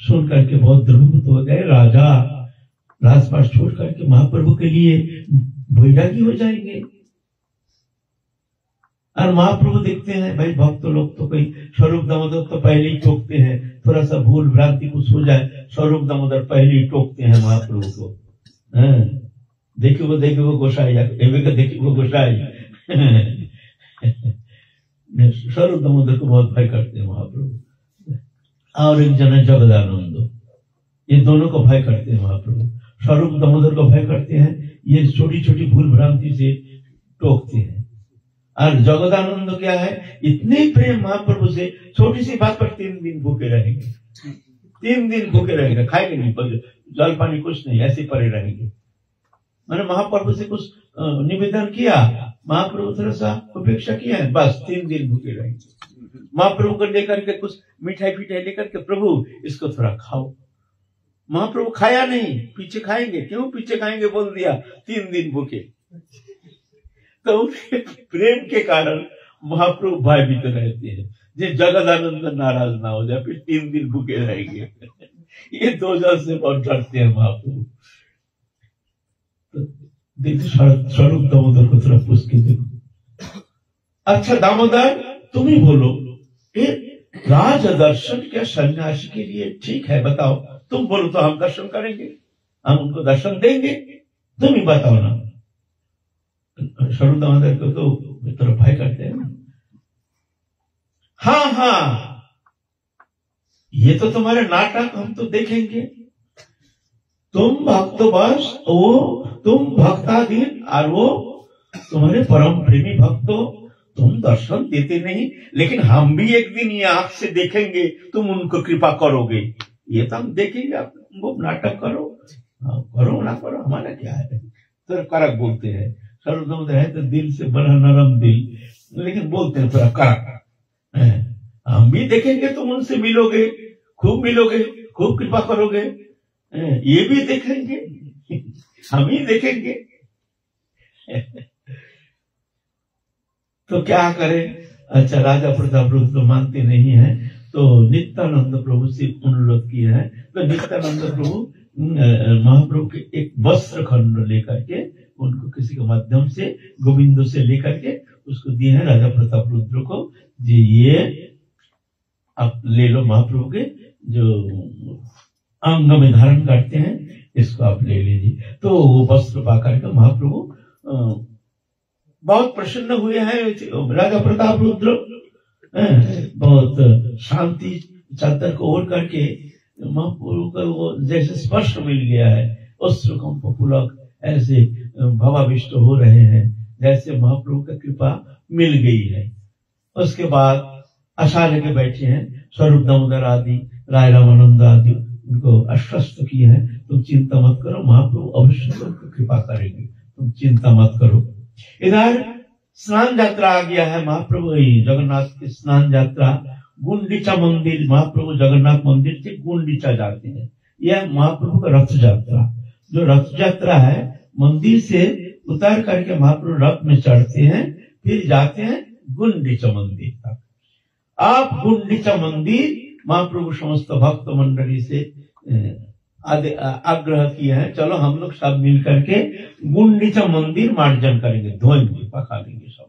सुन करके बहुत द्रवीभूत हो गए, राजा राजपाट छोड़ करके महाप्रभु के लिए बैरागी हो जाएंगे। और महाप्रभु देखते हैं भाई भक्त लोग तो कोई स्वरूप दामोदर तो पहले ही टोकते हैं, थोड़ा सा भूल भ्रांति कुछ हो जाए स्वरूप दामोदर पहले ही टोकते हैं महाप्रभु को। देखिए वो गोसाई देखिए वो गोसाई स्वरूप दामोदर को बहुत भय करते हैं महाप्रभु। और एक जन है जगदानंद, ये दोनों को भय करते हैं महाप्रभु। स्वरूप दामोदर को भय करते हैं, ये छोटी छोटी भूल भ्रांति से टोकते हैं। और जगदानंद क्या है, इतने प्रेम महाप्रभु से, छोटी सी बात पर 3 दिन भूखे रहेंगे, 3 दिन भूखे रहेंगे, खाएंगे नहीं, जल पानी कुछ नहीं, ऐसे पड़े रहेंगे। मैंने महाप्रभु से कुछ निवेदन किया, महाप्रभु थोड़ा सा उपेक्षा किया है, बस 3 दिन भूखे रहेंगे। महाप्रभु को लेकर के कुछ मिठाई फिठाई लेकर के, प्रभु इसको थोड़ा खाओ। महाप्रभु खाया नहीं, पीछे खाएंगे, क्यों पीछे खाएंगे बोल दिया, 3 दिन भूखे। तो उनके प्रेम के कारण महाप्रभु भयभीत रहते हैं, जो जगदानंद नाराज ना हो जाए, फिर 3 दिन भूखे रहेंगे। ये 2 जन से बहुत डरते हैं महाप्रभु। तो देखो स्वरूप दामोदर को थोड़ा पूछ के देखो, अच्छा दामोदर तुम ही बोलो, राज दर्शन क्या सन्यासी के लिए ठीक है, बताओ, तुम बोलो तो हम दर्शन करेंगे, हम उनको दर्शन देंगे, तुम ही बताओ ना। स्वरूप दामोदर को तो तरफ भय करते हैं। हाँ, ये तो तुम्हारे नाटक हम तो देखेंगे, तुम भक्त बस, वो तुम भक्ताधीन और वो तुम्हारे परम प्रेमी भक्तो, तुम दर्शन देते नहीं, लेकिन हम भी एक दिन ये आंख से देखेंगे, तुम उनको कृपा करोगे, ये तो हम देखेंगे। आप वो नाटक करो, करो ना करो, हमारा क्या है। तो करक बोलते हैं, सर्वदम है तो दिल से बड़ा नरम दिल, लेकिन बोलते हैं थोड़ा करक। हम भी देखेंगे, तुम उनसे मिलोगे, खूब कृपा करोगे, ये भी देखेंगे, हम ही देखेंगे। तो क्या करें। अच्छा, राजा प्रताप रुद्र मानते नहीं है, तो नित्यानंद प्रभु से अनुरोध किए हैं। तो नित्यानंद प्रभु महाप्रभु के एक वस्त्र खंड लेकर के उनको किसी के माध्यम से गोविंदो से लेकर के उसको दिए हैं राजा प्रताप रुद्र को, ये आप ले लो, महाप्रभु के जो अंग में धारण करते हैं इसको आप ले लीजिए। तो वो वस्त्र पाकर के महाप्रभु बहुत प्रसन्न हुए हैं। राजा प्रताप रुद्र बहुत शांति चादर को ओढ़ करके महाप्रभु को वो जैसे स्पर्श मिल गया है, अश्रुकंप पुलक ऐसे भावाविष्ट हो रहे हैं जैसे महाप्रभु की कृपा मिल गई है। उसके बाद आशा लेके बैठे हैं, स्वरूप दामोदर आदि, राय रामानंद आदि उनको आश्वस्त किए हैं, तुम चिंता मत करो, महाप्रभु अवश्य तुमको कृपा करेंगे, तुम चिंता मत करो। इधर स्नान यात्रा आ गया है, महाप्रभु जगन्नाथ की स्नान यात्रा, गुंडीचा मंदिर, महाप्रभु जगन्नाथ मंदिर से गुंडीचा जाते हैं। यह महाप्रभु का रथ यात्रा, जो रथ यात्रा है मंदिर से उतार करके महाप्रभु रथ में चढ़ते हैं, फिर जाते हैं गुंडीचा मंदिर तक। आप गुंडीचा मंदिर महाप्रभु समस्त भक्त मंडली से आग्रह किए हैं, चलो हम लोग सब मिल करके गुंडीचा मंदिर मार्जन करेंगे, धोएंगे, पका लेंगे सब।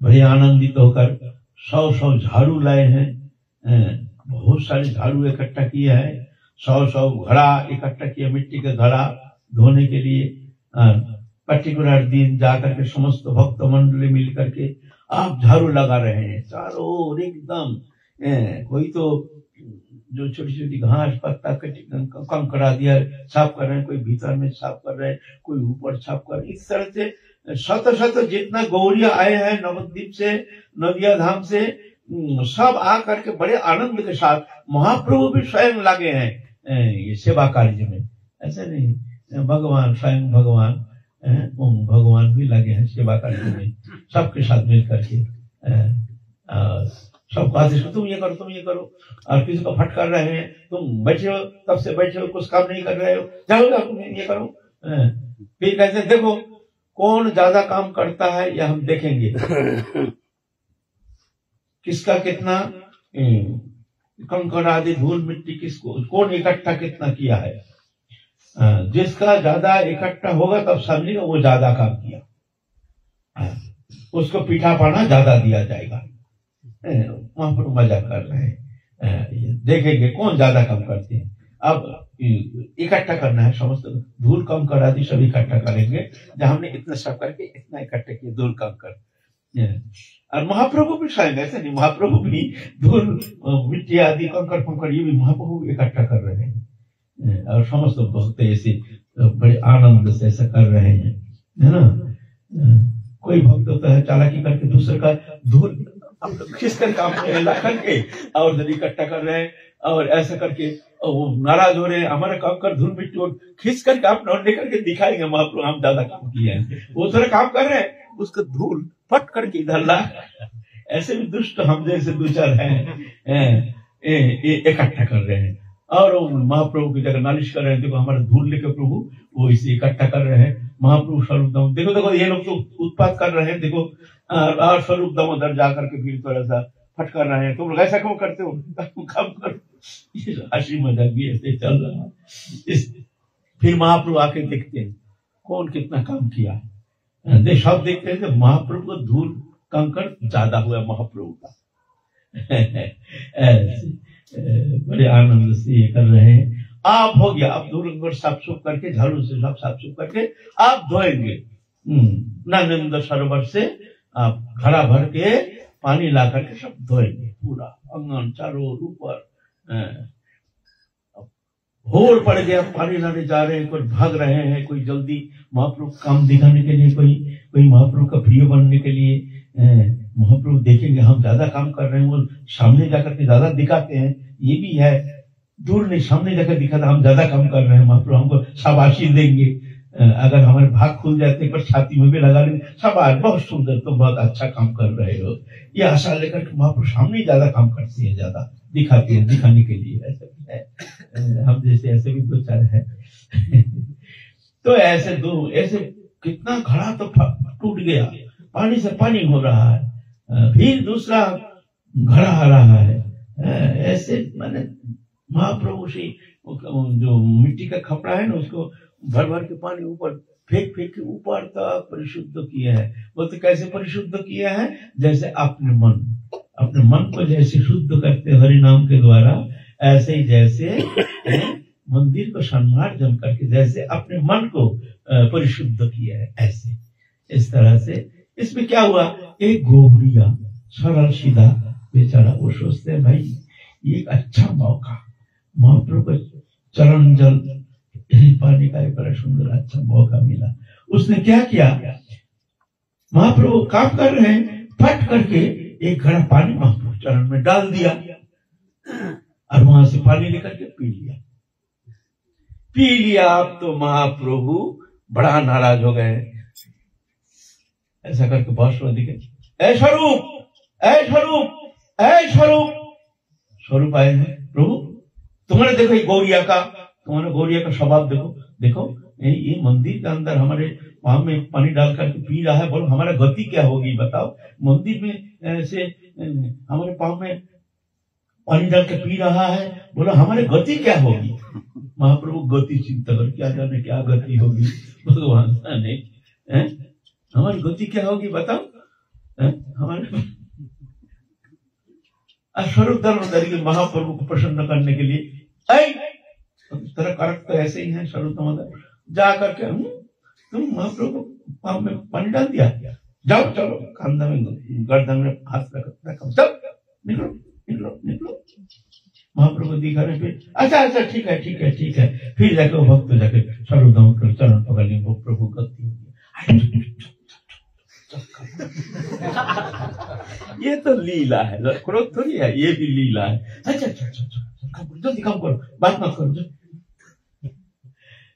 बड़े आनंदित होकर 100 झाड़ू लाए हैं, बहुत सारे झाड़ू इकट्ठा किए हैं, 100 घड़ा इकट्ठा किया, मिट्टी का घड़ा धोने के लिए। पर्टिकुलर दिन जाकर के समस्त भक्त मंडली मिल करके आप झाड़ू लगा रहे हैं चारों ओर एकदम। कोई तो जो छोटी छोटी घास पत्ता कम करा दिया साफ कर रहे हैं, कोई भीतर में साफ कर रहे हैं, कोई ऊपर साफ कर रहे हैं। इस तरह से शत जितना गौरिया आए हैं नवद्वीप से, नदिया धाम से, सब आ करके बड़े आनंद के साथ महाप्रभु भी स्वयं लगे हैं ये सेवा कार्य में। ऐसे नहीं, भगवान स्वयं भगवान भी लगे हैं सेवा कार्य में, सबके साथ मिल करके सबको आदेश, तुम ये करो, तुम ये करो। और किसी को फटकार रहे हैं, तुम बैठे हो, तब से बैठे हो, कुछ काम नहीं कर रहे हो, जाओ तुम ये करो। फिर कहते हैं देखो कौन ज्यादा काम करता है यह हम देखेंगे, किसका कितना कंकड़ आदि धूल मिट्टी किसको कौन इकट्ठा कितना किया है। जिसका ज्यादा इकट्ठा होगा तब समझिएगा वो ज्यादा काम किया, उसको पीठा पाना ज्यादा दिया जाएगा। वहां पर मजा कर रहे हैं, देखेंगे कौन ज्यादा काम करते हैं। अब इकट्ठा करना है, समस्त धूल कम कर आदि सब इकट्ठा करेंगे, जब हमने इतना सब करके इतना इकट्ठा किया धूल कम कर। और महाप्रभु भी शायद ऐसे नहीं, महाप्रभु भी धूल मिट्टी आदि कंकड़ फंकड़ ये भी महाप्रभु इकट्ठा कर रहे हैं, और समस्त भक्त ऐसे बड़े आनंद से ऐसा कर रहे हैं, है ना। कोई भक्त होता है चालाकी करके दूसरे का धूल खींच कर काम ला करके और इकट्ठा कर रहे हैं, और ऐसा करके वो नाराज हो रहे हैं, हमारे काम कर धूल मिट्टी और खींच करके आप नोट लेकर के दिखाएंगे महाप्रभु हम ज्यादा काम किए हैं। वो थोड़ा काम कर रहे हैं, उसका धूल फट करके इधर ला। ऐसे भी दुष्ट हम जैसे दो चार हैं इकट्ठा कर रहे हैं, और महाप्रभु की जगह नालिश कर रहे हैं, देखो हमारा धूल लेकर प्रभु वो इसे इकट्ठा कर रहे हैं। महाप्रभु स्वरूप दामोदर, देखो देखो ये लोग तो उत्पात कर रहे हैं, देखो। और स्वरूप दामोदर जाकर के फिर थोड़ा सा फट कर रहे हैं, तुम लोग ऐसा क्यों करते हो, काम करो। हंसी मजाक भी ऐसे चल रहा है। फिर महाप्रभु आके देखते हैं कौन कितना काम किया, सब देखते हैं कि महाप्रभु का धूल कंकड़ ज्यादा हुआ महाप्रभु का। बड़े आनंद से ये कर रहे हैं। आप हो गया, आप धूल साफ सुफ करके झाड़ू से सब साफ सुफ करके आप धोएंगे। नंद सरोवर से आप घड़ा भर के पानी ला करके सब धोएंगे, पूरा अंगन चारों ऊपर। भोर पड़ गया, पानी लाने जा रहे हैं, कोई भाग रहे हैं, कोई जल्दी महाप्रभु काम दिखाने के लिए, कोई महाप्रभु का प्रिय बनने के लिए। महाप्रभु देखेंगे हम ज्यादा काम कर रहे हैं, वो सामने जाकर के ज्यादा दिखाते हैं, ये भी है। दूर नहीं, सामने जाकर दिखाता हम ज्यादा काम कर रहे हैं, महाप्रभु हमको शाबाशी देंगे। अगर हमारे भाग खुल जाते पर छाती में भी लगा लेंगे, शाबाश बहुत सुंदर, तुम बहुत अच्छा काम कर रहे हो। ये आशा लेकर महाप्रभु सामने ज्यादा काम करते हैं, ज्यादा दिखाते हैं, दिखाने के लिए। ऐसा भी है, हम जैसे ऐसे भी दो चार है। तो ऐसे कितना घड़ा तो टूट गया, पानी से पानी हो रहा है, फिर दूसरा घड़ा आ रहा है। ऐसे मैंने महाप्रभु से जो मिट्टी का कपड़ा है ना, उसको भर भर के पानी ऊपर फेंक फेंक के ऊपर तक परिशुद्ध किए हैं। वो तो कैसे परिशुद्ध किए हैं? जैसे अपने मन को जैसे शुद्ध करते हरि नाम के द्वारा, ऐसे ही जैसे मंदिर को सम्मार्जन करके जैसे अपने मन को परिशुद्ध किया है, ऐसे इस तरह से। इसमें क्या हुआ, एक गोबरिया सरल सीधा बेचारा, वो सोचते हैं भाई ये एक अच्छा मौका, महाप्रभु को चरण जल पानी का एक बड़ा सुंदर अच्छा मौका मिला। उसने क्या किया, महाप्रभु काम कर रहे हैं, फट करके एक घड़ा पानी महाप्रभु चरण में डाल दिया और वहां से पानी लेकर के पी लिया। अब तो महाप्रभु बड़ा नाराज हो गए। ऐसा करके बहुत दिखे, ऐ स्वरूप आए हैं प्रभु। तुम्हारे देखो तुम्हारे गौरिया का स्वभाव देखो ये मंदिर के अंदर हमारे पाँव में पानी डाल करके पी रहा है। बोलो हमारा गति क्या होगी बताओ, मंदिर में से हमारे पाँव में पानी डाल के पी रहा है, बोलो हमारे गति क्या होगी। महाप्रभु गति चिंता कर, क्या जाने क्या गति होगी भगवान जाने, हमारी गति क्या होगी बताओ। हमारे स्वरूप धर्म महाप्रभु को प्रसन्न करने के लिए तेरा करक तो ऐसे ही है स्वरूप धर्म, जा करके तुम महाप्रभु को में पानी डाल दिया, जाओ चलो कंधा में गर्दन में हाथ रखो, सब निकलो। महाप्रभु दिखा रहे, फिर अच्छा ठीक है। फिर जाके वो भक्त जाके स्वरूप धर्म कर चरण पकड़ लिए, वो प्रभु गति हो गया। ये तो लीला है, क्रोध थोड़ी है, ये भी लीला है। अच्छा जल्दी काम करो, बात मत करो।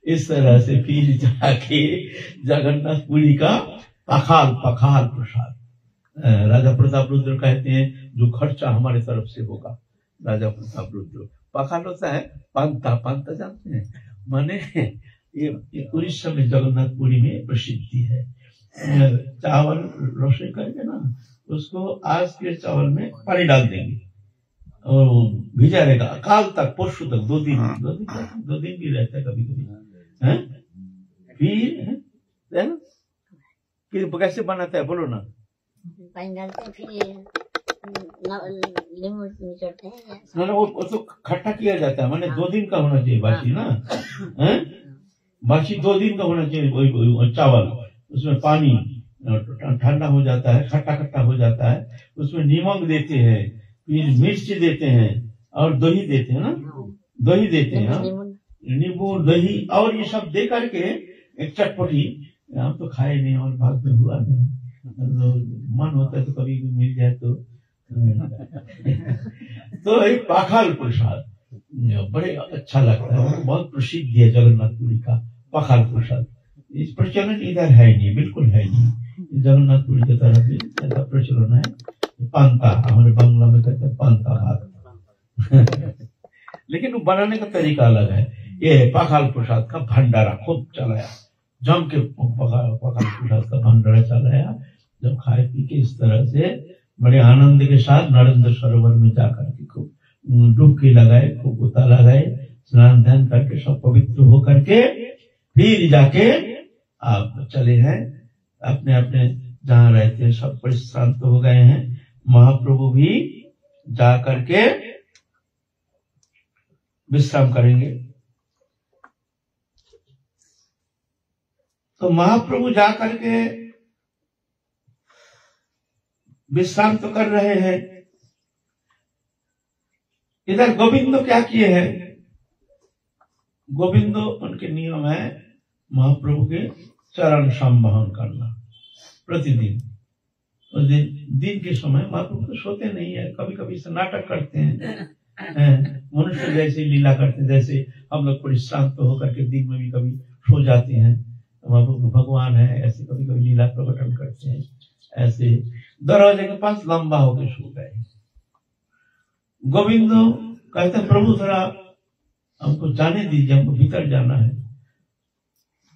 इस तरह से फिर जाके जगन्नाथपुरी का पखाल प्रसाद, राजा प्रताप रुद्र कहते हैं जो खर्चा हमारे तरफ से होगा, राजा प्रताप रुद्र। पखाल होता है पांता जानते हैं, माने ये उड़ीसा में जगन्नाथपुरी में प्रसिद्धि है। चावल रोशनी करके ना उसको आज के चावल में पानी डाल देंगे और भिजा रहेगा काल तक, परसों तक, दो दिन भी रहता है कभी फिर कैसे बनाता है बोलो ना। पानी डालते हैं, फिर नींबू निचोड़ते हैं ना, वो तो खट्टा किया जाता है, माने 2 दिन का होना चाहिए बासी ना, बासी 2 दिन का होना चाहिए चावल। उसमें पानी ठंडा हो जाता है, खट्टा हो जाता है, उसमें नीमक देते हैं, फिर मिर्च देते हैं और दही देते हैं ना, दही देते हैं, नींबू दही और ये सब दे करके एक चटपटी। हम तो खाए नहीं और बाद में हुआ नहीं, तो मन होता है तो कभी मिल जाए तो एक पाखाल प्रसाद बड़े अच्छा लगता है, बहुत प्रसिद्ध है जगन्नाथपुरी का पाखाल प्रसाद। इस प्रचलन इधर है नहीं, बिल्कुल है नहीं। जगन्नाथपुरी की तरफ भी ऐसा प्रचलन है। पांता हमारे बांग्ला में कहते हैं पांता भात लेकिन वो बनाने का तरीका अलग है। ये पाखाल प्रसाद का भंडारा खूब चलाया, जम के पाखाल प्रसाद का भंडारा चलाया। जब खाए पी के इस तरह से बड़े आनंद के साथ नरेंद्र सरोवर में जाकर के खूब डुबकी लगाए, खूब गोता लगाए, स्नान ध्यान करके सब पवित्र हो करके फिर जाके आप चले हैं अपने अपने जहाँ रहते हैं, सब परिश्रांत हो गए हैं। महाप्रभु भी जा करके विश्राम करेंगे। तो महाप्रभु जा करके विश्राम तो कर रहे हैं, इधर गोविंदो क्या किए हैं। गोविंदो उनके नियम है महाप्रभु के चरण संवहन करना प्रतिदिन। उस दिन के समय महाप्रभु तो सोते नहीं है, कभी कभी से नाटक करते हैं, मनुष्य जैसे लीला करते हैं, जैसे हम लोग परिश्रांत होकर के दिन में भी कभी सो जाते हैं। महाप्रभु भगवान है, ऐसे कभी कभी लीला प्रकटन करते हैं। ऐसे दरवाजे के पास लंबा होकर सो गए। गोविंदो कहते हैं प्रभु थोड़ा हमको जाने दीजिए, हमको भीतर जाना है।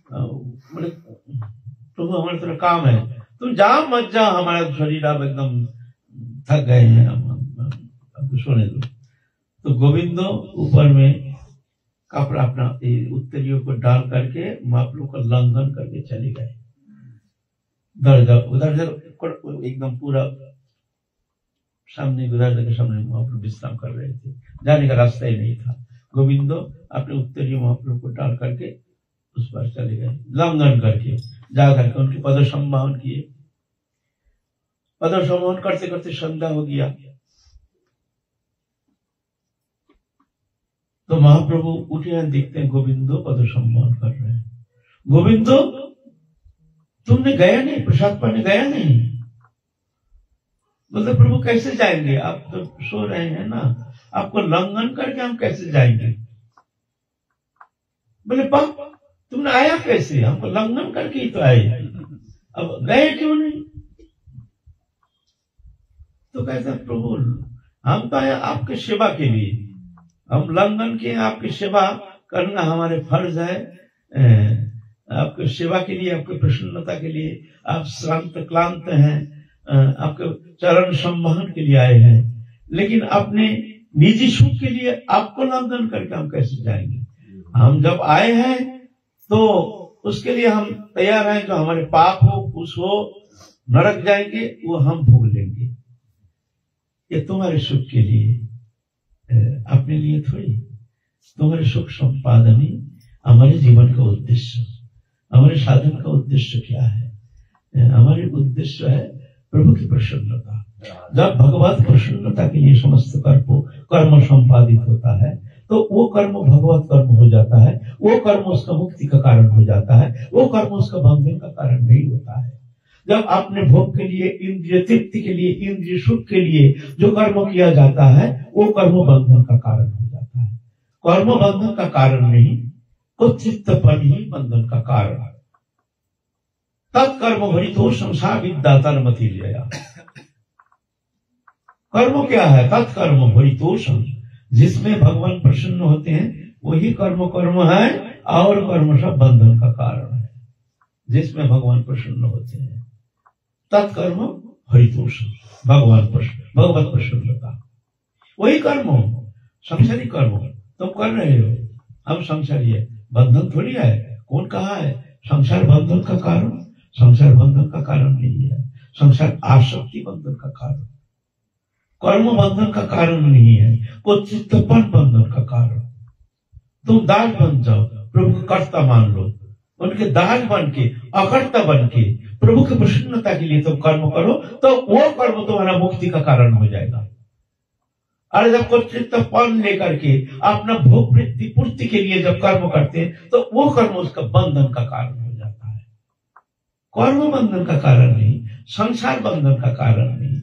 बोले प्रभु हमारा थोड़ा काम है, तुम जाओ मत जाओ, हमारा शरीर अब एकदम थक गए हैं, हमको सोने दो। तो गोविंदो ऊपर में कपड़ा अपना उत्तरियों को डाल करके महाप्रभु को लंघन करके चले गए। उधर एकदम पूरा सामने गुदारजा के सामने महाप्रभु विश्राम कर रहे थे, जाने का रास्ता ही नहीं था। गोविंदो अपने उत्तरीय महाप्रभु को डाल करके उस पर चले गए, लंघन करके जा करके उनके पद सम्मान किए। पद सम्मान करते करते संध्या हो गया तो महाप्रभु उठे देखते हैं गोविंदो पद सम्मान कर रहे हैं। गोविंदो तुमने गया नहीं, प्रसाद पाने गया नहीं? बोलते प्रभु कैसे जाएंगे, आप तो सो रहे हैं ना, आपको लंघन करके हम कैसे जाएंगे? बोले बाप तुमने आया कैसे, हमको लंघन करके ही तो आए, अब गए क्यों नहीं? तो कहते प्रभु हम तो आए आपके सेवा के लिए, हम लंघन किए, आपकी सेवा करना हमारे फर्ज है, आपकी सेवा के लिए, आपकी प्रसन्नता के लिए, आप श्रांत क्लांत हैं, आपके चरण संवहन के लिए आए हैं, लेकिन अपने निजी सुख के लिए आपको लंघन करके हम कैसे जाएंगे? हम जब आए हैं तो उसके लिए हम तैयार हैं, जो हमारे पाप हो कुछ हो नरक जाएंगे वो हम भोग लेंगे, ये तुम्हारे सुख के लिए, अपने लिए थोड़ी। तुम्हारे सुख संपादन ही हमारे जीवन का उद्देश्य, हमारे साधन का उद्देश्य क्या है? हमारे उद्देश्य है प्रभु की प्रसन्नता। जब भगवत प्रसन्नता के लिए समस्त कर्म संपादित होता है तो वो कर्म भगवत कर्म हो जाता है, वो कर्म उसका मुक्ति का कारण हो जाता है, वो कर्म उसका बंधन का कारण नहीं होता है। जब अपने भोग के लिए, इंद्रिय तृप्ति के लिए, इंद्रिय सुख के लिए जो कर्म किया जाता है वो कर्म बंधन का कारण हो जाता है। कर्म बंधन का कारण नहीं, कुचित्तपन ही बंधन का कारण है। तत्कर्म भरितो संसार विद्यातर मति लिया। कर्म क्या है? तत्कर्म भरितोषम, जिसमें भगवान प्रसन्न होते हैं वही कर्म है, और कर्म सब बंधन का कारण है। जिसमें भगवान प्रसन्न होते हैं तत्कर्म हरितोषम, भगवत प्रसन्नता, वही कर्म। संसारी कर्म तुम कर रहे हो, हम संसारी है, बंधन थोड़ी है। कौन कहा है संसार बंधन का कारण? संसार बंधन का कारण नहीं है, संसार आसक्ति बंधन का कारण, कर्म बंधन का कारण नहीं है, कुचित्तपन बंधन का कारण। तुम दास बन जाओ, प्रभु को कर्ता मान लो, उनके दास बन के, अकर्ता बन के प्रभु की प्रसन्नता के लिए तुम कर्म करो तो वो कर्म तुम्हारा मुक्ति का कारण हो जाएगा। और जब कुचित्तपन लेकर के अपना भोग वृत्ति पूर्ति के लिए जब कर्म करते हैं तो वो कर्म उसका बंधन का कारण हो जाता है। कर्म बंधन का कारण नहीं, संसार बंधन का कारण नहीं।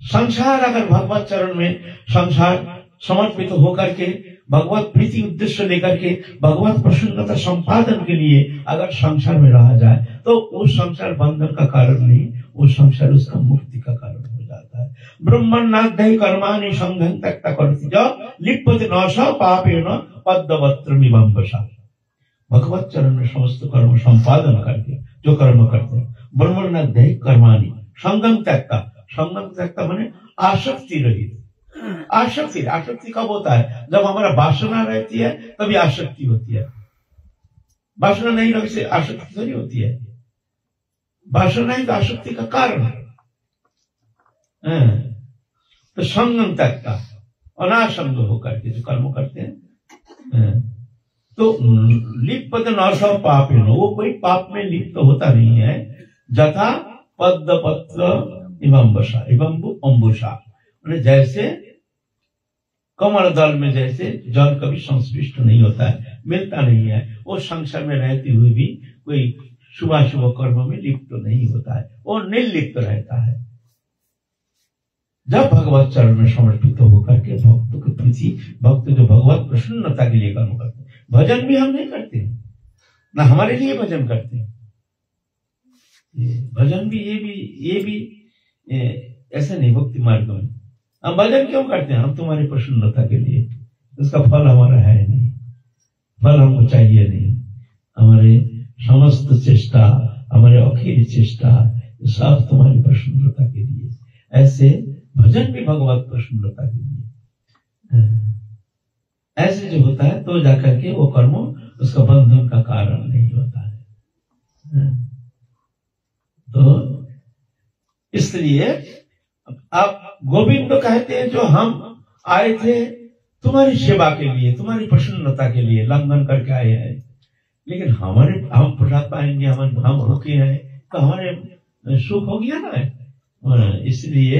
संसार अगर भगवत चरण में संसार समर्पित होकर के भगवत प्रीति उद्देश्य लेकर के भगवत प्रसन्नता संपादन के लिए अगर संसार में रहा जाए तो वो संसार बंधन का कारण नहीं, वो संसार उसका मुक्ति का कारण हो जाता है। ब्रह्मण्णाध्यायी कर्माणि संघं त्यक्ता करति च लिप्यते न स पापेन पद्मवत्रमिवं वशा। भगवत चरण में समस्त कर्म संपादन करके जो कर्म करते हैं, ब्रह्मण्णाध्यायी कर्माणि संघं त्यक्ता, संघं त्यक्ता माने आसक्ति रहित। आसक्ति कब होता है? जब हमारा वासना रहती है तभी आसक्ति होती है। वासना नहीं रहने से आसक्ति थोड़ी होती है। वासना ही तो आसक्ति का कारण है। तो संगम तक का अनासंग होकर के जो कर्म करते हैं तो लिप्त न सब पाप, वो कोई पाप में लिप्त होता नहीं है। जथा पद्मपत्र इवं वशा, इवं अंबुषा, जैसे कमल दल में जैसे जल कभी संस्पृष्ट नहीं होता है, मिलता नहीं है, वो संसार में रहते हुए भी कोई शुभ कर्म में लिप्त नहीं होता है, वो निर्लिप्त रहता है। जब भगवत चरण में समर्पित होकर के भक्तों के प्रति, भक्त जो भगवत प्रसन्नता के लिए कर्म करते हैं, भजन भी हम नहीं करते ना, हमारे लिए भजन करते हैं। भजन भी ये भी ऐसे नहीं। भक्ति मार्ग में हम भजन क्यों करते हैं? हम तुम्हारी प्रसन्नता के लिए, उसका फल हमारा है नहीं, फल हमको चाहिए नहीं। हमारे समस्त चेष्टा, हमारे अखिल चेष्टा सब तुम्हारी प्रसन्नता के लिए। ऐसे भजन भी भगवत प्रसन्नता के लिए। ऐसे जो होता है तो जाकर के वो कर्म उसका बंधन का कारण नहीं होता है। तो इसलिए आप गोविंद तो कहते हैं जो हम आए थे तुम्हारी सेवा के लिए, तुम्हारी प्रसन्नता के लिए लंघन करके आए हैं, लेकिन हम प्रसाद पाएंगे, हम भूखे हैं तो हमारे सुख हो गया ना। इसलिए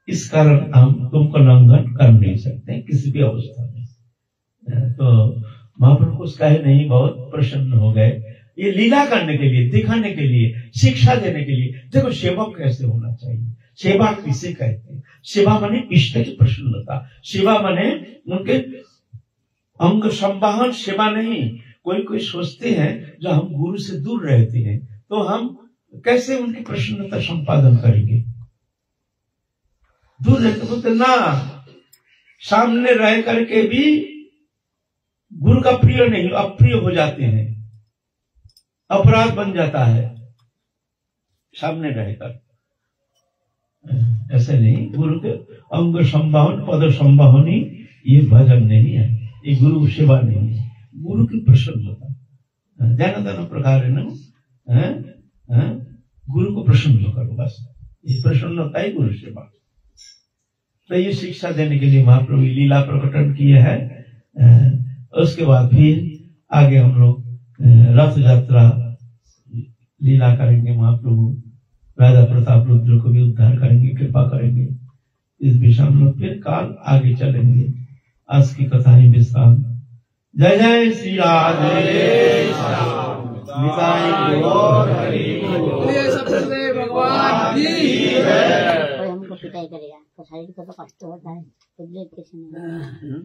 इस कारण हम तुमको लंघन कर नहीं सकते किसी भी अवस्था में। तो महाप्रभु कुछ कहे नहीं, बहुत प्रसन्न हो गए। ये लीला करने के लिए, दिखाने के लिए, शिक्षा देने के लिए। देखो सेवक कैसे होना चाहिए, सेवा किसे कहते हैं? सेवा माने इष्ट की प्रसन्नता, सेवा माने उनके अंग संवाहन सेवा नहीं। कोई सोचते हैं जो हम गुरु से दूर रहते हैं तो हम कैसे उनकी प्रसन्नता संपादन करेंगे? दूर रहते बोलते ना, सामने रह करके भी गुरु का प्रिय नहीं, अप्रिय हो जाते हैं, अपराध बन जाता है सामने रहकर। ऐसे नहीं, गुरु के अंग संवाहन पद संवाहन ही ये भजन नहीं है, ये गुरु सेवा नहीं है, गुरु की प्रसन्नता। जन प्रकार है ना, गुरु को प्रसन्न करो, बस ये प्रसन्नता ही गुरु सेवा। तो ये शिक्षा देने के लिए महाप्रभु लीला प्रकटन किए हैं। उसके बाद फिर आगे हम लोग रथ यात्रा लीला करेंगे। महाप्रभु राजा प्रताप रुद्र को भी उद्धार करेंगे, कृपा करेंगे। इस विषय हम लोग फिर काल आगे चलेंगे। आज की कथा ही विश्राम। जय जय श्री राधे भगवान की। हमको पिटाई करेगा तो शरीर को तो कष्ट होता है, उद्वेग कैसे नहीं होगा?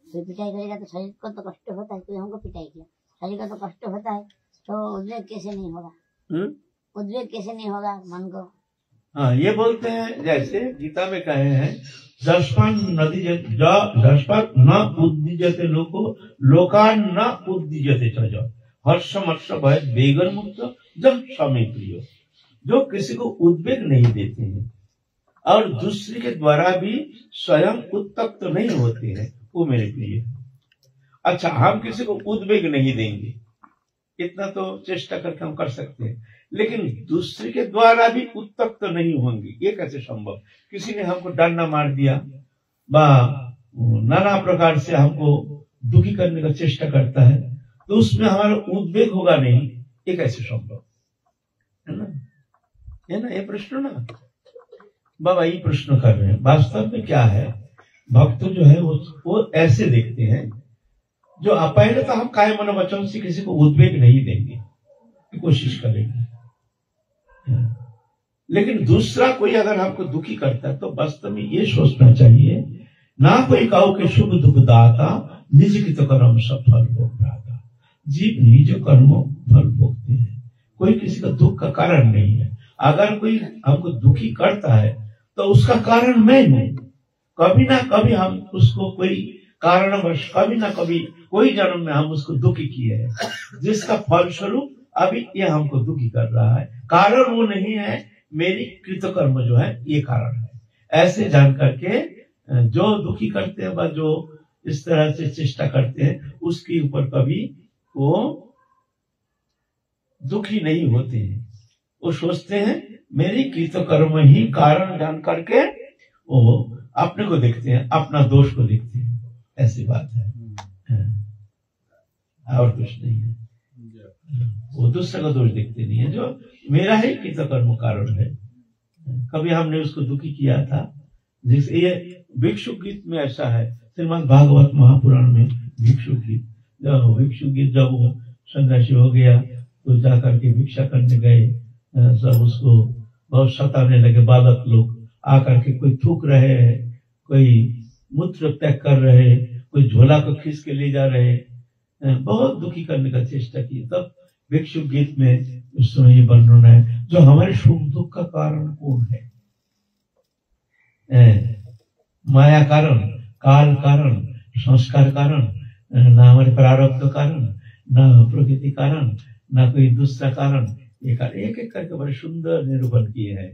कोई पिटाई करेगा तो शरीर को तो कष्ट होता है, कोई हमको पिटाई किया, शरीर को तो कष्ट होता है, तो उद्वेग कैसे नहीं होगा? उद्वेग कैसे नहीं होगा मन को? हाँ, ये बोलते हैं जैसे गीता में कहे हैं, जस्पन नदी जस्पन न उद्दीजते लोको लोकान न उद्दीजते च हर्षमर्ष भय वेगन मुक्त जब समय प्रियो। जो किसी को उद्वेग नहीं देते हैं और दूसरे के द्वारा भी स्वयं उत्तप्त नहीं होते हैं, वो मेरे प्रिय। अच्छा, हम किसी को उद्वेग नहीं देंगे, इतना तो चेष्टा करके हम कर सकते हैं, लेकिन दूसरे के द्वारा भी उत्तप्त नहीं होंगे, ये कैसे संभव? किसी ने हमको डंडा मार दिया, नाना प्रकार से हमको दुखी करने का चेष्टा करता है, तो उसमें हमारा उद्वेग होगा नहीं, ये कैसे संभव है ना? ये प्रश्न ना बाबा ये प्रश्न कर रहे हैं। वास्तव में क्या है, भक्त जो है वो ऐसे देखते हैं जो पहले तो हम काय मन वचन से किसी को उद्वेग नहीं देंगे, कोशिश करेंगे, लेकिन दूसरा कोई अगर हमको दुखी करता है तो वास्तव में ये सोचना चाहिए, ना कोई काऊ के शुभ दुख दाता, निज की तो कर्म सफल भोग दाता। जीव निज कर्म फल भोगते हैं, कोई किसी का दुख का कारण नहीं है। अगर कोई हमको दुखी करता है तो उसका कारण मैं हूं। कभी ना कभी हम उसको कोई कारणवश, कभी ना कभी कोई जन्म में हम उसको दुखी किए हैं, जिसका फलस्वरूप अभी ये हमको दुखी कर रहा है। कारण वो नहीं है, मेरी कृतकर्म जो है ये कारण है। ऐसे जान करके जो दुखी करते हैं व जो इस तरह से चेष्टा करते हैं, उसके ऊपर कभी वो दुखी नहीं होते हैं। वो सोचते हैं मेरी कृतकर्म ही कारण जान करके वो अपने को देखते हैं, अपना दोष को देखते हैं। ऐसी बात है, और कुछ नहीं है। वो दूसरे का दोष देखते नहीं है, जो मेरा ही कृतकर्म कारण है। कभी हमने उसको दुखी किया था, जिसे ये भिक्षु गीत में ऐसा है, श्रीमद् भागवत महापुराण में भिक्षु गीत, जब वो सन्यासी हो गया तो जाकर के भिक्षा करने गए, सब उसको बहुत सताने लगे। बालक लोग आकर के कोई थूक रहे हैं, कोई मूत्र त्याग कर रहे हैं, कोई झोला को खींच के ले जा रहे हैं, बहुत दुखी करने का चेष्टा की। तब भिक्षु गीत में उस समय ये वर्णन है, जो हमारे सुख दुख का कारण कौन है? माया कारण, काल कारण, संस्कार कारण, ना हमारे प्रारब्ध कारण, ना प्रकृति कारण, ना कोई दूसरा कारण। एक एक करके बड़े सुंदर निरूपण किए हैं।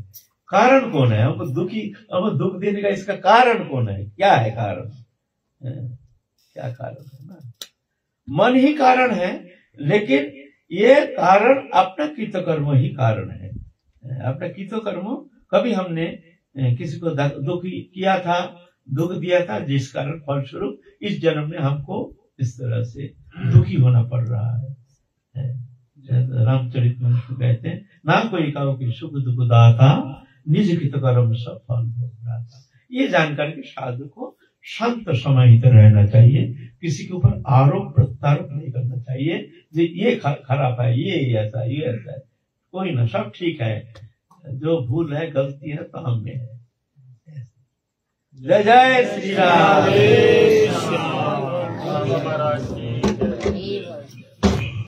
कारण कौन है हमको दुख देने का? इसका कारण कौन है? क्या है कारण? क्या कारण है ना, मन ही कारण है, लेकिन ये कारण अपना कृतकर्म ही कारण है। अपना कृतकर्म, कभी हमने किसी को दुख किया था, दुख दिया था, जिस कारण फलस्वरूप इस जन्म में हमको इस तरह से दुखी होना पड़ रहा है। रामचरितमानस में कहते हैं, ना कोई कहो कि सुख दुख दाता, निज कृतकर्म सब फल भोग दाता। ये जानकर के साधु को शांत समाहित रहना चाहिए, किसी के ऊपर आरोप प्रत्यारोप नहीं करना चाहिए, ये खराब है, ये ऐसा है, कोई ना, सब ठीक है, जो भूल है गलती है तो हम में है। जय जय श्री राम।